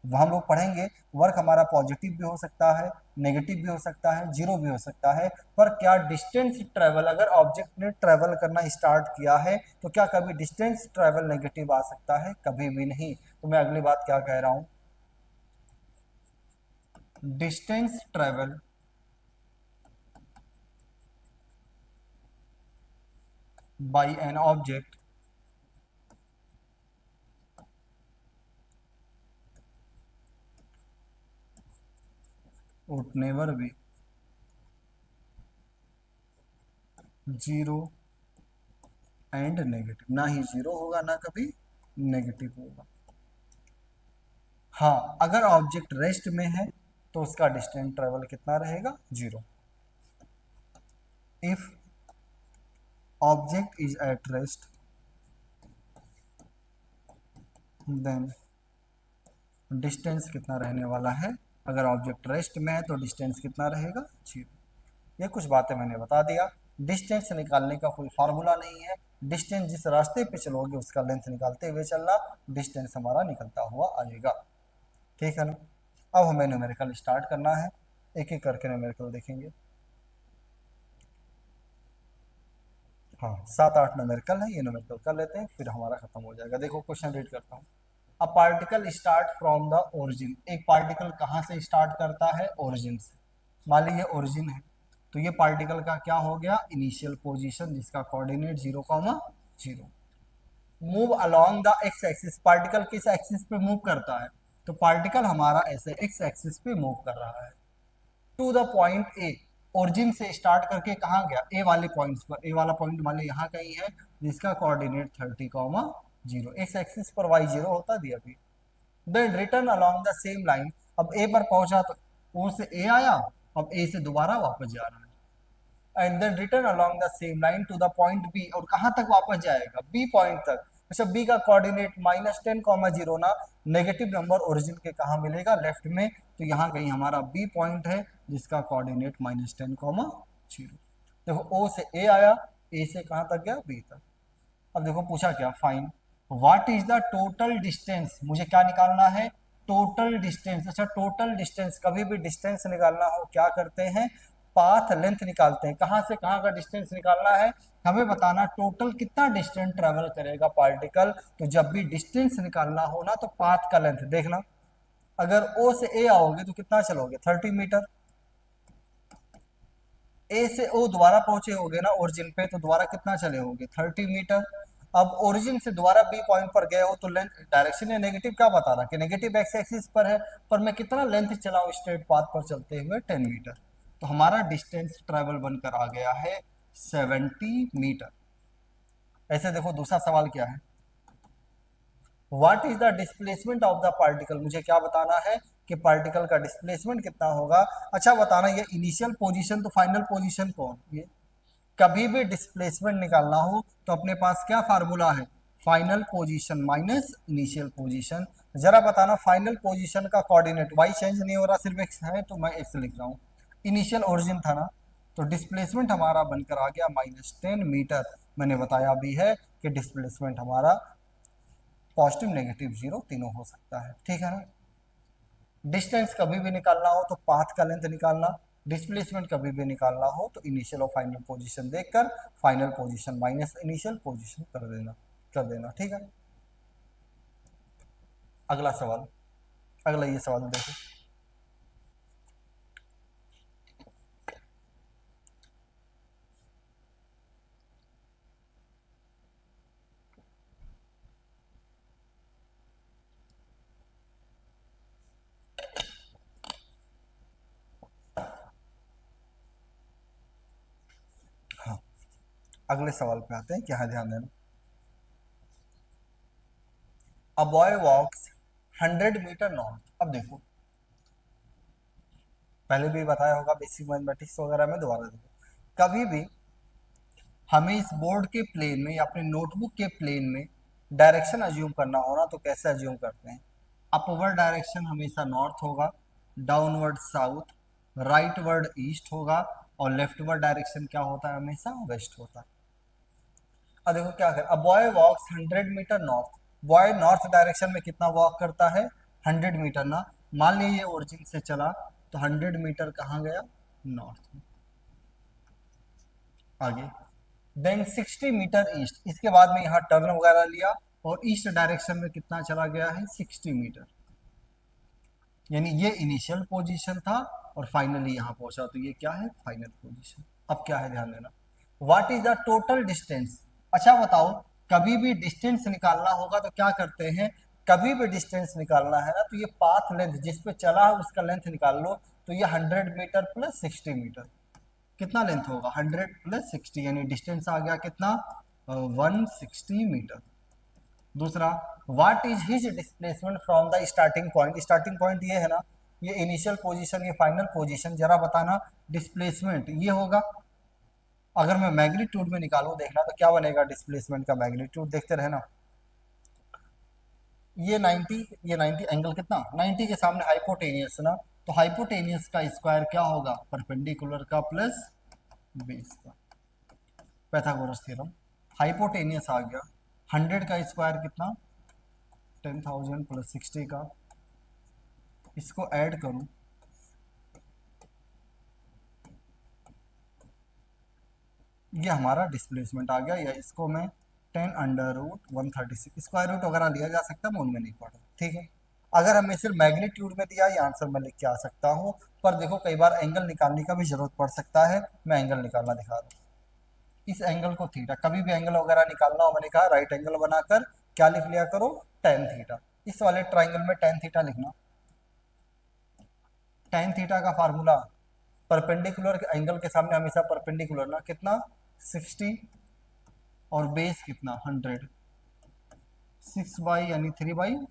Speaker 1: वह हम लोग पढ़ेंगे। वर्क हमारा पॉजिटिव भी हो सकता है, नेगेटिव भी हो सकता है, जीरो भी हो सकता है। पर क्या डिस्टेंस ट्रेवल, अगर ऑब्जेक्ट ने ट्रेवल करना स्टार्ट किया है तो क्या कभी डिस्टेंस ट्रेवल नेगेटिव आ सकता है? कभी भी नहीं। तो मैं अगली बात क्या कह रहा हूं? Distance travel by an object would never be zero and negative. ना ही जीरो होगा, ना कभी नेगेटिव होगा। हाँ, अगर ऑब्जेक्ट रेस्ट में है तो उसका डिस्टेंस ट्रेवल कितना रहेगा? Zero. If object is at rest then distance कितना रहने वाला है? अगर ऑब्जेक्ट रेस्ट में है तो डिस्टेंस कितना रहेगा? जीरो। ये कुछ बातें मैंने बता दिया। डिस्टेंस निकालने का कोई फार्मूला नहीं है। डिस्टेंस जिस रास्ते पे चलोगे उसका लेंथ निकालते हुए चलना, डिस्टेंस हमारा निकलता हुआ आएगा। ठीक है ना। अब हमें न्यूमेरिकल स्टार्ट करना है, एक एक करके न्यूमेरिकल देखेंगे। हाँ 7-8 न्यूमेरिकल है, ये न्यूमेरिकल कर लेते हैं फिर हमारा खत्म हो जाएगा। देखो क्वेश्चन रीड करता हूँ। A particle start from the origin, एक पार्टिकल कहाँ से स्टार्ट करता है? ओरिजिन से। मान लीजिए ओरिजिन है, तो ये पार्टिकल का क्या हो गया? इनिशियल पोजीशन, जिसका coordinate 0,0। Move along the x axis, particle किस एक्सिस पे मूव करता है? तो पार्टिकल हमारा ऐसे एक्स एक्सिस पे मूव कर रहा है। To the point A, origin से स्टार्ट करके कहाँ गया? ए वाले पॉइंट्स पर। ए वाला पॉइंट मान लो यहाँ कहीं है, जिसका कोऑर्डिनेट 30,0। एक्स एक्सिस पर वाई 0 होता दिया अभी। Then return along the same line, अब ए पर पहुंचा तो ओ से ए आया, अब ए से दोबारा वापस जा रहा है। And then return along the same line to the point B, और कहाँ तक वापस जाएगा? बी पॉइंट तक। अच्छा बी का कोऑर्डिनेट -10,0 ना, नेगेटिव नंबर ओरिजिन के कहाँ मिलेगा? लेफ्ट में। तो यहाँ कहीं हमारा बी पॉइंट है, जिसका कोऑर्डिनेट -10,0। देखो ओ से ए आया, ए से कहाँ तक गया? बी तक। अब देखो पूछा क्या? Fine what is the total distance, मुझे क्या निकालना है? Total distance. अच्छा टोटल डिस्टेंस, कभी भी डिस्टेंस निकालना हो क्या करते हैं? पाथ लेंथ निकालते हैं। कहाँ से कहाँ का डिस्टेंस निकालना है? हमें बताना टोटल कितना डिस्टेंस ट्रेवल करेगा पार्टिकल। तो जब भी डिस्टेंस निकालना हो ना, तो पाथ का लेंथ देखना। अगर ओ से ए आओगे तो कितना चलोगे? 30 मीटर। ए से ओ दोबारा पहुंचे होगे ना ओरिजिन पे, तो दोबारा कितना चले होगे? 30 मीटर। अब ओरिजिन से दोबारा बी पॉइंट पर गए हो तो लेंथ, डायरेक्शन या नेगेटिव क्या बता रहा कि नेगेटिव एक्स एक्सिस पर है, पर मैं कितना लेंथ चलाऊं स्ट्रेट पाथ पर चलते हुए? 10 मीटर। तो हमारा डिस्टेंस ट्रेवल बनकर आ गया है 70 मीटर। ऐसे देखो दूसरा सवाल क्या है? What is the displacement of the particle, मुझे क्या बताना है कि पार्टिकल का डिस्प्लेसमेंट कितना होगा। अच्छा बताना, ये इनिशियल पोजीशन तो फाइनल पोजीशन कौन? ये कभी भी डिस्प्लेसमेंट निकालना हो तो अपने पास क्या फार्मूला है? Final position minus initial position. जरा बताना फाइनल पोजीशन का कोऑर्डिनेट, वाई चेंज नहीं हो रहा, सिर्फ एक्स है तो मैं एक्स लिख रहा हूँ। इनिशियल ओरिजिन था ना, तो डिस्प्लेसमेंट हमारा बनकर आ गया -10 मीटर। मैंने बताया भी है कि डिस्प्लेसमेंट हमारा पॉजिटिव नेगेटिव 0 तीनों हो सकता है, ठीक है ना। डिस्टेंस कभी भी निकालना हो तो पाथ का लेंथ निकालना, डिस्प्लेसमेंट कभी भी निकालना हो तो इनिशियल और फाइनल पोजीशन देखकर final position minus initial position कर देना, ठीक है। अगला सवाल, अगला ये सवाल देखो। हाँ अगले सवाल पे आते हैं, क्या है ध्यान देना। A boy walks 100 metre north. अब देखो पहले भी बताया होगा बेसिक मैथमेटिक्स वगैरह में, दोबारा देखो। कभी भी हमें इस बोर्ड के प्लेन में या अपने नोटबुक के प्लेन में डायरेक्शन अज्यूम करना हो ना, तो कैसे अज्यूम करते हैं? अपवर्ड डायरेक्शन हमेशा नॉर्थ होगा, डाउनवर्ड साउथ, राइटवर्ड ईस्ट होगा, और लेफ्टवर्ड डायरेक्शन क्या होता है? हमेशा वेस्ट होता है। अब देखो क्या कर, अब boy walks 100 metre north, boy north direction में कितना वॉक करता है? 100 मीटर ना। मान लीजिए ओरिजिन से चला तो 100 मीटर कहाँ गया? नॉर्थ में। आगे देन 60 मीटर ईस्ट, इसके बाद में यहाँ टर्न वगैरह लिया और ईस्ट डायरेक्शन में कितना चला गया है? 60 मीटर। यानी ये इनिशियल पोजीशन था और फाइनली यहाँ पहुंचा, तो ये क्या है? Final position. अब क्या है ध्यान देना, what is the total distance. अच्छा बताओ, कभी भी डिस्टेंस निकालना होगा तो क्या करते हैं? कभी भी डिस्टेंस निकालना है ना, तो ये पाथ लेंथ जिस पे चला है उसका लेंथ निकाल लो। तो ये 100 मीटर प्लस 60 मीटर, कितना लेंथ होगा? 100 + 60, यानी डिस्टेंस आ गया कितना? 160 मीटर। दूसरा, what is his displacement from the starting point, starting point ये है ना, ये इनिशियल पोजीशन, ये फाइनल पोजीशन, जरा बताना डिस्प्लेसमेंट ये होगा। अगर मैं मैग्नीट्यूड में निकालूं देखना तो क्या बनेगा? डिस्प्लेसमेंट का मैग्नीट्यूड देखते रहना। ये 90, ये 90 एंगल कितना? 90 के सामने हाइपोटेनियस ना, तो हाइपोटेनियस का स्क्वायर क्या होगा? परपेंडिकुलर का प्लस बेस का, पैथागोरस थ्योरम। हाइपोटेनियस आ गया, 100 का स्क्वायर कितना? 10,000 + 60 का इसको ऐड करूं, ये हमारा डिस्प्लेसमेंट आ गया, या इसको मैं 10√136 स्क्वायर रूट वगैरह लिया जा सकता है, मैं उनमें नहीं पढ़ रहा, ठीक है। अगर हमें सिर्फ मैग्नीट्यूड में दिया, ये आंसर मैं लिख के आ सकता हूँ। पर देखो कई बार एंगल निकालने का भी जरूरत पड़ सकता है, मैं एंगल निकालना दिखा रहा हूँ। इस एंगल को थीटा, कभी भी एंगल वगैरह निकालना हो, मैंने कहा राइट एंगल बनाकर क्या लिख लिया करो, टेन थीटा। इस वाले ट्राइंगल में टेन थीटा लिखना। टेन थीटा का फार्मूला, परपेंडिकुलर एंगल के सामने हमेशा परपेंडिकुलर ना, कितना 60 और बेस कितना 100, 6 बाई यानी 3/5।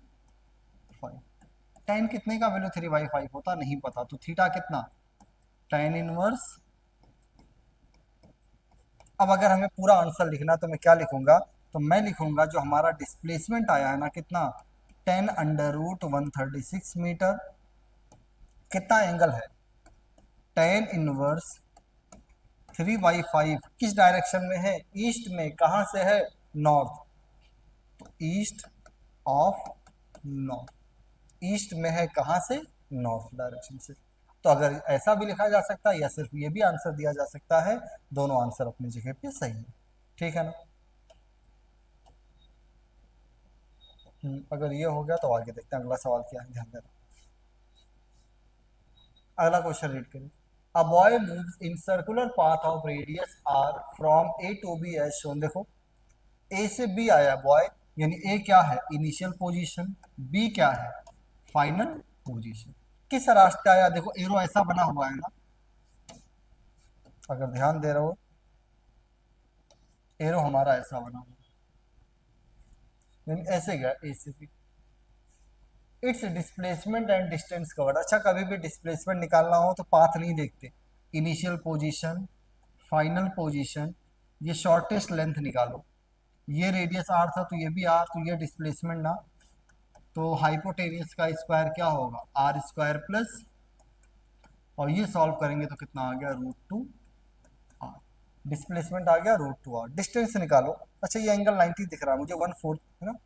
Speaker 1: टेन कितने का वैल्यू 3/5 होता नहीं पता, तो थीटा कितना, टेन इनवर्स। अब अगर हमें पूरा आंसर लिखना तो मैं क्या लिखूंगा, तो मैं लिखूंगा जो हमारा डिस्प्लेसमेंट आया है ना, कितना 10√136 मीटर, कितना एंगल है, टेन इनवर्स 3/5, किस डायरेक्शन में है, ईस्ट में, कहाँ से है, नॉर्थ, तो ईस्ट ऑफ नॉर्थ, ईस्ट में है कहाँ से, नॉर्थ डायरेक्शन से। तो अगर ऐसा भी लिखा जा सकता है या सिर्फ ये भी आंसर दिया जा सकता है, दोनों आंसर अपनी जगह पे सही है, ठीक है ना। अगर ये हो गया तो आगे देखते हैं अगला सवाल क्या है, ध्यान देना। अगला क्वेश्चन रीड करिए। A boy moves in circular path of radius R from A to B as shown. देखो ए से बी आया बॉय, यानी ए क्या है, इनिशियल पोजीशन, बी क्या है, फाइनल पोजीशन। किस रास्ते आया, देखो एरो ऐसा बना हुआ है ना, अगर ध्यान दे रहे हो, एरो हमारा ऐसा बना हुआ है, यानी ऐसे गया ए से B. Its displacement and distance covered. अच्छा कभी भी डिस्प्लेसमेंट निकालना हो तो पाथ नहीं देखते, इनिशियल पोजीशन, फाइनल पोजीशन, ये शॉर्टेस्ट लेंथ निकालो। ये रेडियस आर था तो ये भी आर, तो ये डिस्प्लेसमेंट ना, तो हाइपोटेनियस का स्क्वायर क्या होगा, आर स्क्वायर प्लस, और ये सॉल्व करेंगे तो कितना आ गया, √2 आर। डिस्प्लेसमेंट आ गया √2 आर। डिस्टेंस निकालो। अच्छा ये एंगल 90 दिख रहा है मुझे, 1/4 है ना।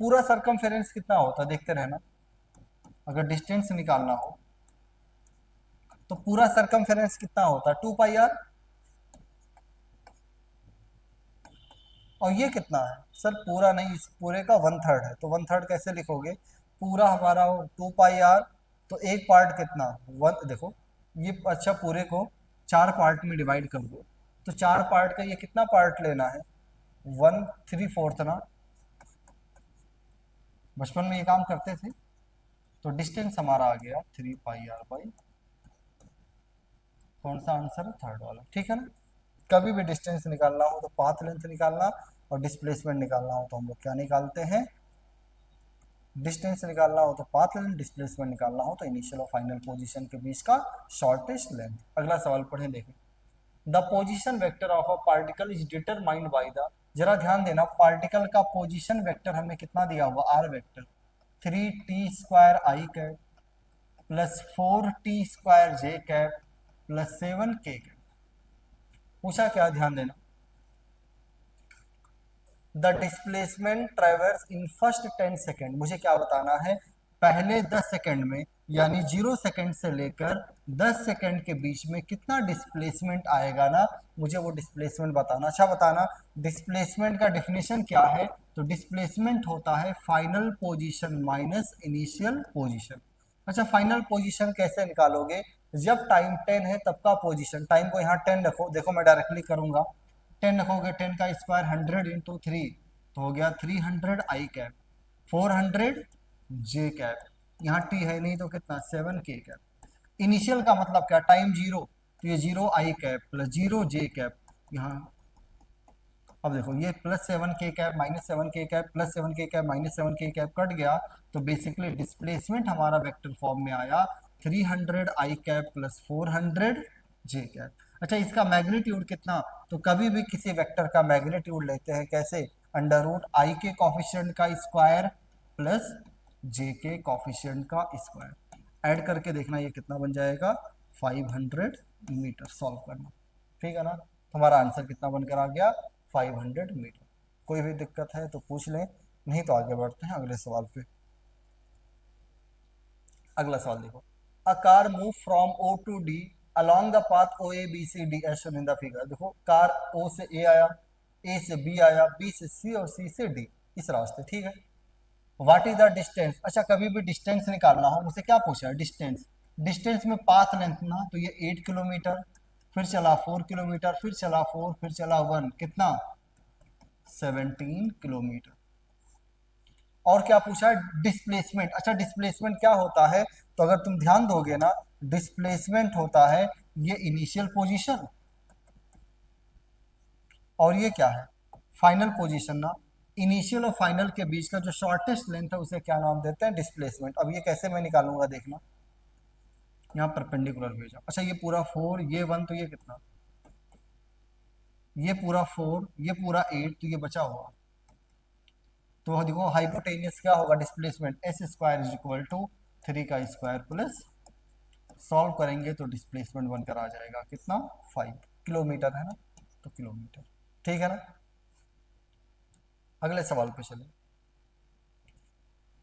Speaker 1: पूरा सरकमफेरेंस कितना होता है देखते रहना, अगर डिस्टेंस निकालना हो तो पूरा सरकमफेरेंस कितना होता है, 2πr। और ये कितना है सर, पूरा नहीं, इस पूरे का 1/3 है, तो 1/3 कैसे लिखोगे, पूरा हमारा 2πr, तो एक पार्ट कितना, वन, देखो ये, अच्छा पूरे को 4 पार्ट में डिवाइड कर दो, तो 4 पार्ट का ये कितना पार्ट लेना है, 1/3 ना, बचपन में ये काम करते थे। तो डिस्टेंस हमारा आ गया 3πr/, कौन सा आंसर है, थर्ड वाला, ठीक है ना। कभी भी डिस्टेंस निकालना हो तो पाथ लेंथ निकालना, और डिस्प्लेसमेंट निकालना हो तो हम लोग क्या निकालते हैं, डिस्टेंस निकालना हो तो पाथ लेंथ, डिस्प्लेसमेंट निकालना हो तो इनिशियल और फाइनल पोजीशन के बीच का शॉर्टेस्ट लेंथ। अगला सवाल पढ़ें, देखें। The position vector of a particle is determined by the, जरा ध्यान देना, पार्टिकल का पोजीशन वेक्टर हमें कितना दिया हुआ, R vector, 3t² i cap +4t² j cap +7k cap. पूछा क्या, ध्यान देना, the displacement traverse in first 10 second. मुझे क्या बताना है, पहले 10 सेकेंड में, यानी 0 सेकेंड से लेकर 10 सेकेंड के बीच में कितना डिस्प्लेसमेंट आएगा ना, मुझे वो डिस्प्लेसमेंट बताना। अच्छा बताना, डिस्प्लेसमेंट का डेफिनेशन क्या है, तो डिस्प्लेसमेंट होता है final position minus initial position. अच्छा फाइनल पोजीशन कैसे निकालोगे, जब टाइम 10 है तब का पोजीशन, टाइम को यहाँ 10 रखो, देखो मैं डायरेक्टली करूंगा, 10 रखोगे, 10 का स्क्वायर 100 × 3, तो हो गया 300 i कैप, 400 j कैप, यहाँ टी है नहीं तो कितना 7k कैप। इनिशियल का मतलब क्या, टाइम 0, तो ये 0 i कैप +0 j कैप यहाँ। अब देखो ये +7k cap -7k cap +7k cap -7k cap cut गया, तो बेसिकली डिस्प्लेसमेंट हमारा वेक्टर फॉर्म में आया 300 i कैप +400 j कैप। अच्छा इसका मैग्नीट्यूड कितना, तो कभी भी किसी वेक्टर का मैग्नीट्यूड लेते हैं कैसे, √i के कॉफिशिएंट का स्क्वायर प्लस j के कॉफिशिएंट का स्क्वायर, ऐड करके देखना ये कितना बन जाएगा, 500 मीटर। सॉल्व करना, ठीक है ना। हमारा आंसर कितना बनकर आ गया, 500 मीटर। कोई भी दिक्कत है तो पूछ लें, नहीं तो आगे बढ़ते हैं अगले सवाल पे। अगला सवाल देखो, a car move from O to D along the path O A B C D as shown in the figure। देखो कार ओ से ए आया, ए से बी आया, बी से सी और सी से डी, इस रास्ते, ठीक है। व्हाट इज द डिस्टेंस, अच्छा कभी भी डिस्टेंस निकालना हो मुझसे क्या पूछा है, डिस्टेंस। डिस्टेंस में पाथ लेंथ ना, तो ये 8 किलोमीटर, फिर चला 4 किलोमीटर, फिर चला 4, फिर चला 1, कितना 17 किलोमीटर। और क्या पूछा है, डिस्प्लेसमेंट। अच्छा डिस्प्लेसमेंट क्या होता है, तो अगर तुम ध्यान दोगे ना, डिस्प्लेसमेंट होता है ये इनिशियल पोजीशन, और ये क्या है, फाइनल पोजीशन ना। इनिशियल और फाइनल के बीच का जो शॉर्टेस्ट लेंथ है उसे क्या नाम देते हैं, डिस्प्लेसमेंट। अब ये कैसे मैं निकालूंगा देखना, यहाँ परपेंडिकुलर भेजा, अच्छा ये पूरा 4, ये 1, तो ये कितना, ये पूरा 4, ये पूरा 8, तो ये बचा हुआ। तो देखो हाइपोटेनियस क्या होगा, displacement S square is equal to 3 का स्क्वायर प्लस, सॉल्व करेंगे तो डिस्प्लेसमेंट बनकर आ जाएगा कितना, 5 किलोमीटर है ना, तो किलोमीटर, ठीक है ना। अगले सवाल पे चले।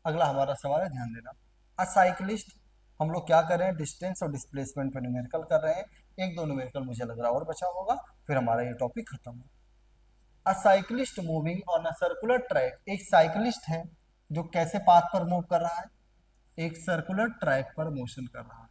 Speaker 1: अगला हमारा सवाल है, ध्यान देना, अ साइकिलिस्ट, हम लोग क्या कर रहे हैं, डिस्टेंस और डिस्प्लेसमेंट पे न्यूमेरिकल कर रहे हैं। एक दो न्यूमेरिकल मुझे लग रहा है और बचा होगा, फिर हमारा ये टॉपिक खत्म हो। अ cyclist moving on a circular track, एक साइकिलिस्ट है जो कैसे पाथ पर मूव कर रहा है, एक सर्कुलर ट्रैक पर मोशन कर रहा है।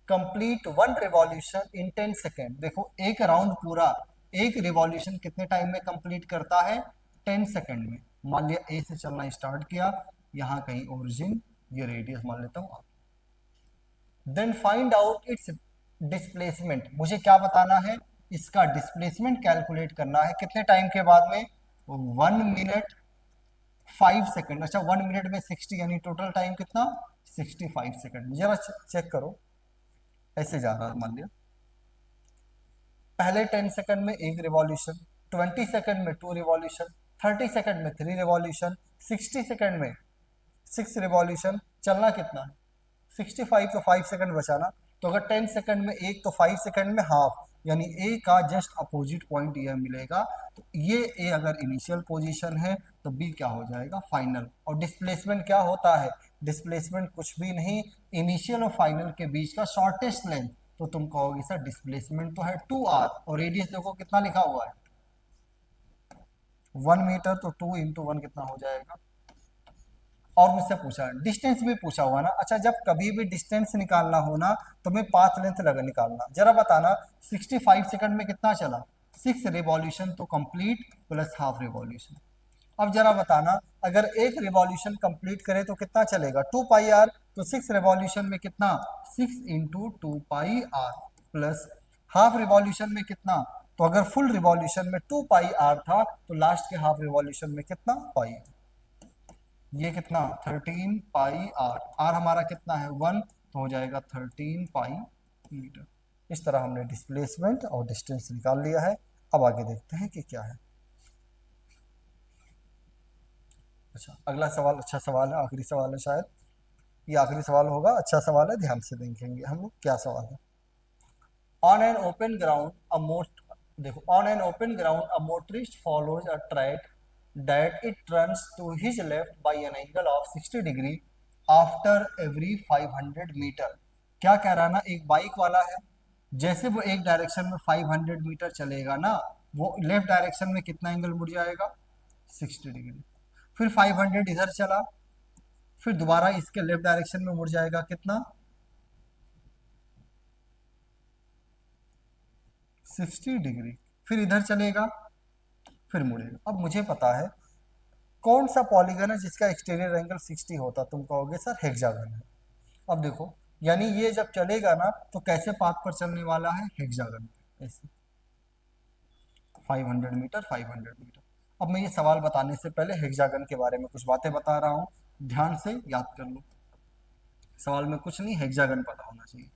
Speaker 1: कंप्लीट 1 रिवॉल्यूशन इन 10 सेकेंड, देखो एक राउंड पूरा, एक रिवॉल्यूशन कितने टाइम में कंप्लीट करता है, 10 सेकेंड में। मान लिया ए से चलना स्टार्ट किया, यहाँ कहीं ओरिजिन, ये रेडियस मान लेता हूँ। Then find out its displacement, मुझे क्या बताना है, इसका डिस्प्लेसमेंट कैलकुलेट करना है, कितने टाइम के बाद में, 1 मिनट 5 सेकेंड। अच्छा 1 मिनट में 60, यानी टोटल टाइम कितना, 65 सेकेंड। जरा चेक करो, ऐसे जा रहा है, मान लिया पहले 10 सेकंड में एक रिवॉल्यूशन, 20 सेकंड में 2 रिवॉल्यूशन, 30 सेकंड में 3 रिवॉल्यूशन, 60 सेकंड में 6 रिवॉल्यूशन, चलना कितना है 65, तो 5 सेकंड बचाना। तो अगर 10 सेकंड में एक, तो 5 सेकंड में हाफ, यानी ए का जस्ट अपोजिट पॉइंट यह मिलेगा। तो ये ए अगर इनिशियल पोजीशन है तो बी क्या हो जाएगा, फाइनल। और डिस्प्लेसमेंट क्या होता है, डिस्प्लेसमेंट कुछ भी नहीं, इनिशियल और फाइनल के बीच का शॉर्टेस्ट लेंथ। तो तुम कहोगे सर डिस्प्लेसमेंट तो है 2r, और रेडियस देखो कितना लिखा हुआ है 1 मीटर, तो 2 इंटू 1 कितना हो जाएगा। और मुझसे पूछा डिस्टेंस भी पूछा हुआ ना। अच्छा जब कभी भी डिस्टेंस निकालना हो ना, तो मैं पाथ लेंथ लगा निकालना, जरा बताना 65 सेकंड में कितना चला, 6 रिवॉल्यूशन, तो कंप्लीट प्लस हाफ रिवॉल्यूशन। अब जरा बताना अगर एक रिवॉल्यूशन कंप्लीट करे तो कितना चलेगा, 2 पाई आर, तो 6 रिवॉल्यूशन में कितना, 6 into 2 pi R, plus half revolution में कितना, तो अगर फुल रिवॉल्यूशन में 2 पाई आर था, तो लास्ट के हाफ रिवॉल्यूशन में कितना, पाई। ये कितना 13 पाई आर, आर हमारा कितना है 1, तो हो जाएगा 13 पाई मीटर। इस तरह हमने डिस्प्लेसमेंट और डिस्टेंस निकाल लिया है। अब आगे देखते हैं कि क्या है। अच्छा अगला सवाल अच्छा सवाल है, आखिरी सवाल है शायद, ये आखिरी सवाल होगा, अच्छा सवाल है, ध्यान से देखेंगे हम लोग क्या सवाल है। ऑन एन ओपन ग्राउंड अ मोट देखो, on an open ground a motorist follows a track that it turns to his left by an angle of 60 degree after every 500 metre. क्या कह रहा है ना, एक बाइक वाला है, जैसे वो एक डायरेक्शन में 500 मीटर चलेगा ना, वो लेफ्ट डायरेक्शन में कितना एंगल मुड़ जाएगा, 60 डिग्री। फिर 500 इधर चला, फिर दोबारा इसके लेफ्ट डायरेक्शन में मुड़ जाएगा कितना, 60 डिग्री। फिर इधर चलेगा, फिर मुड़ेगा। अब मुझे पता है कौन सा पॉलीगन है जिसका एक्सटीरियर एंगल 60 होता, तुम कहोगे सर हेक्सागन है। अब देखो, यानी ये जब चलेगा ना तो कैसे पाथ पर चलने वाला है, हेक्सागन ऐसे 500 मीटर 500 मीटर। अब मैं ये सवाल बताने से पहले हेक्सागन के बारे में कुछ बातें बता रहा हूँ, ध्यान से याद कर लो। सवाल में कुछ नहीं, हेक्सागन पता होना चाहिए,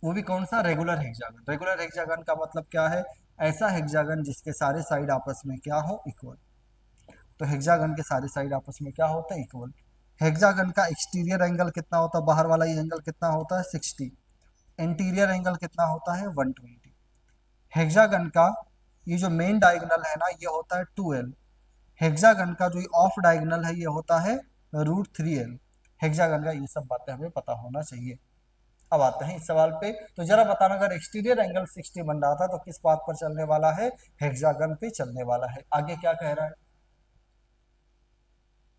Speaker 1: वो भी कौन सा, रेगुलर हेक्सागन। रेगुलर हेक्सागन का मतलब क्या है, ऐसा हेक्सागन जिसके सारे साइड आपस में क्या हो, इक्वल। तो हेक्सागन के सारे साइड आपस में क्या होता है, इक्वल। हेक्सागन का एक्सटीरियर एंगल कितना होता है, बाहर वाला ये एंगल कितना होता है 60, इंटीरियर एंगल कितना होता है 120। हेक्सागन का ये जो मेन डायगोनल है ना, ये होता है 2l। हेक्सागन का जो ऑफ डायगोनल है ये होता है √3l। हेक्सागन का, ये सब बातें हमें पता होना चाहिए। अब आते हैं इस सवाल पे, तो जरा बताना, अगर एक्सटीरियर एंगल 60 बन रहा था तो किस बात पर चलने वाला है, हेक्सागन पे चलने वाला है। आगे क्या कह रहा है,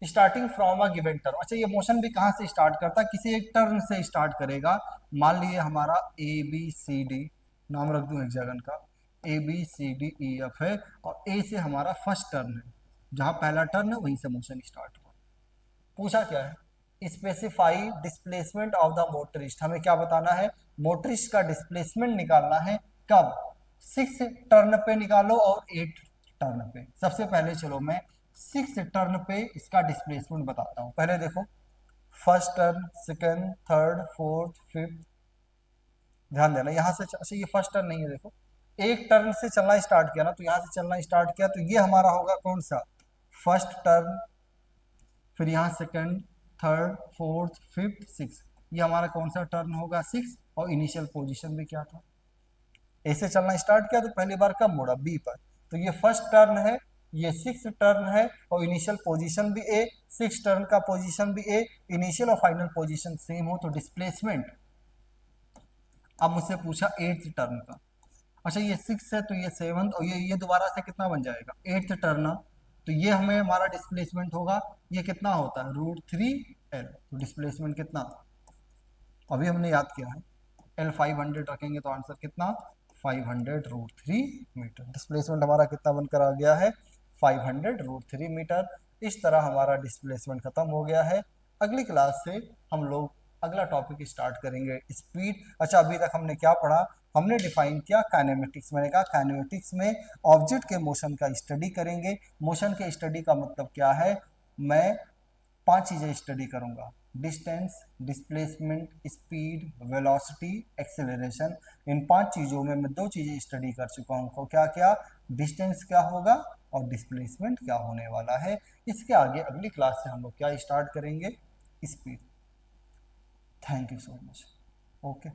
Speaker 1: starting from a given turn. अच्छा, ये मोशन भी कहाँ से स्टार्ट करता है, किसी एक टर्न से स्टार्ट करेगा। मान लिए हमारा ए बी सी डी, नाम रख दूं हेक्सागन का, A B C D E F है, और ए से हमारा फर्स्ट टर्न है, जहां पहला टर्न है वहीं से मोशन स्टार्ट हुआ। पूछा क्या है, specify displacement of the motorist, हमें क्या बताना है, मोटरिस्ट का डिस्प्लेसमेंट निकालना है। कब, 6 टर्न पे निकालो और 8 टर्न पे। सबसे पहले चलो मैं 6 टर्न पे इसका डिस्प्लेसमेंट बताता हूँ। पहले देखो, first turn, second, third, fourth, fifth, ध्यान देना यहाँ से। अच्छा, ये फर्स्ट टर्न नहीं है, देखो एक टर्न से चलना स्टार्ट किया ना, तो यहाँ से चलना स्टार्ट किया, तो ये हमारा होगा कौन सा, फर्स्ट टर्न, फिर यहाँ second, third, fourth, fifth, six, ये हमारा कौन सा टर्न होगा, 6। और इनिशियल पोजीशन भी क्या था, ऐसे चलना स्टार्ट किया तो पहली बार कब मोड़ा, बी पर, तो ये फर्स्ट टर्न है, ये 6 टर्न है, और इनिशियल पोजीशन भी ए, 6 टर्न का पोजीशन भी ए, इनिशियल और फाइनल पोजीशन सेम हो, तो डिस्प्लेसमेंट। अब मुझसे पूछा 8th टर्न का। अच्छा, ये 6 है तो ये 7th, और ये दोबारा से कितना बन जाएगा, 8th टर्न, तो ये हमें हमारा डिस्प्लेसमेंट होगा, ये कितना होता है, √3L। तो डिस्प्लेसमेंट कितना, अभी हमने याद किया है, L 500 रखेंगे तो आंसर कितना, 500√3 मीटर। डिस्प्लेसमेंट हमारा कितना बनकर आ गया है, 500√3 मीटर। इस तरह हमारा डिस्प्लेसमेंट खत्म हो गया है। अगली क्लास से हम लोग अगला टॉपिक स्टार्ट करेंगे, स्पीड। अच्छा, अभी तक हमने क्या पढ़ा, हमने डिफाइन किया काइनेमेटिक्स। मैंने कहा काइनेमेटिक्स में ऑब्जेक्ट के मोशन का स्टडी करेंगे। मोशन के स्टडी का मतलब क्या है, मैं 5 चीज़ें स्टडी करूंगा, distance, displacement, speed, velocity, acceleration. इन 5 चीज़ों में मैं 2 चीज़ें स्टडी कर चुका हूँ। क्या क्या, डिस्टेंस क्या होगा और डिस्प्लेसमेंट क्या होने वाला है। इसके आगे अगली क्लास से हम लोग क्या स्टार्ट करेंगे, speed. Thank you so much. Okay.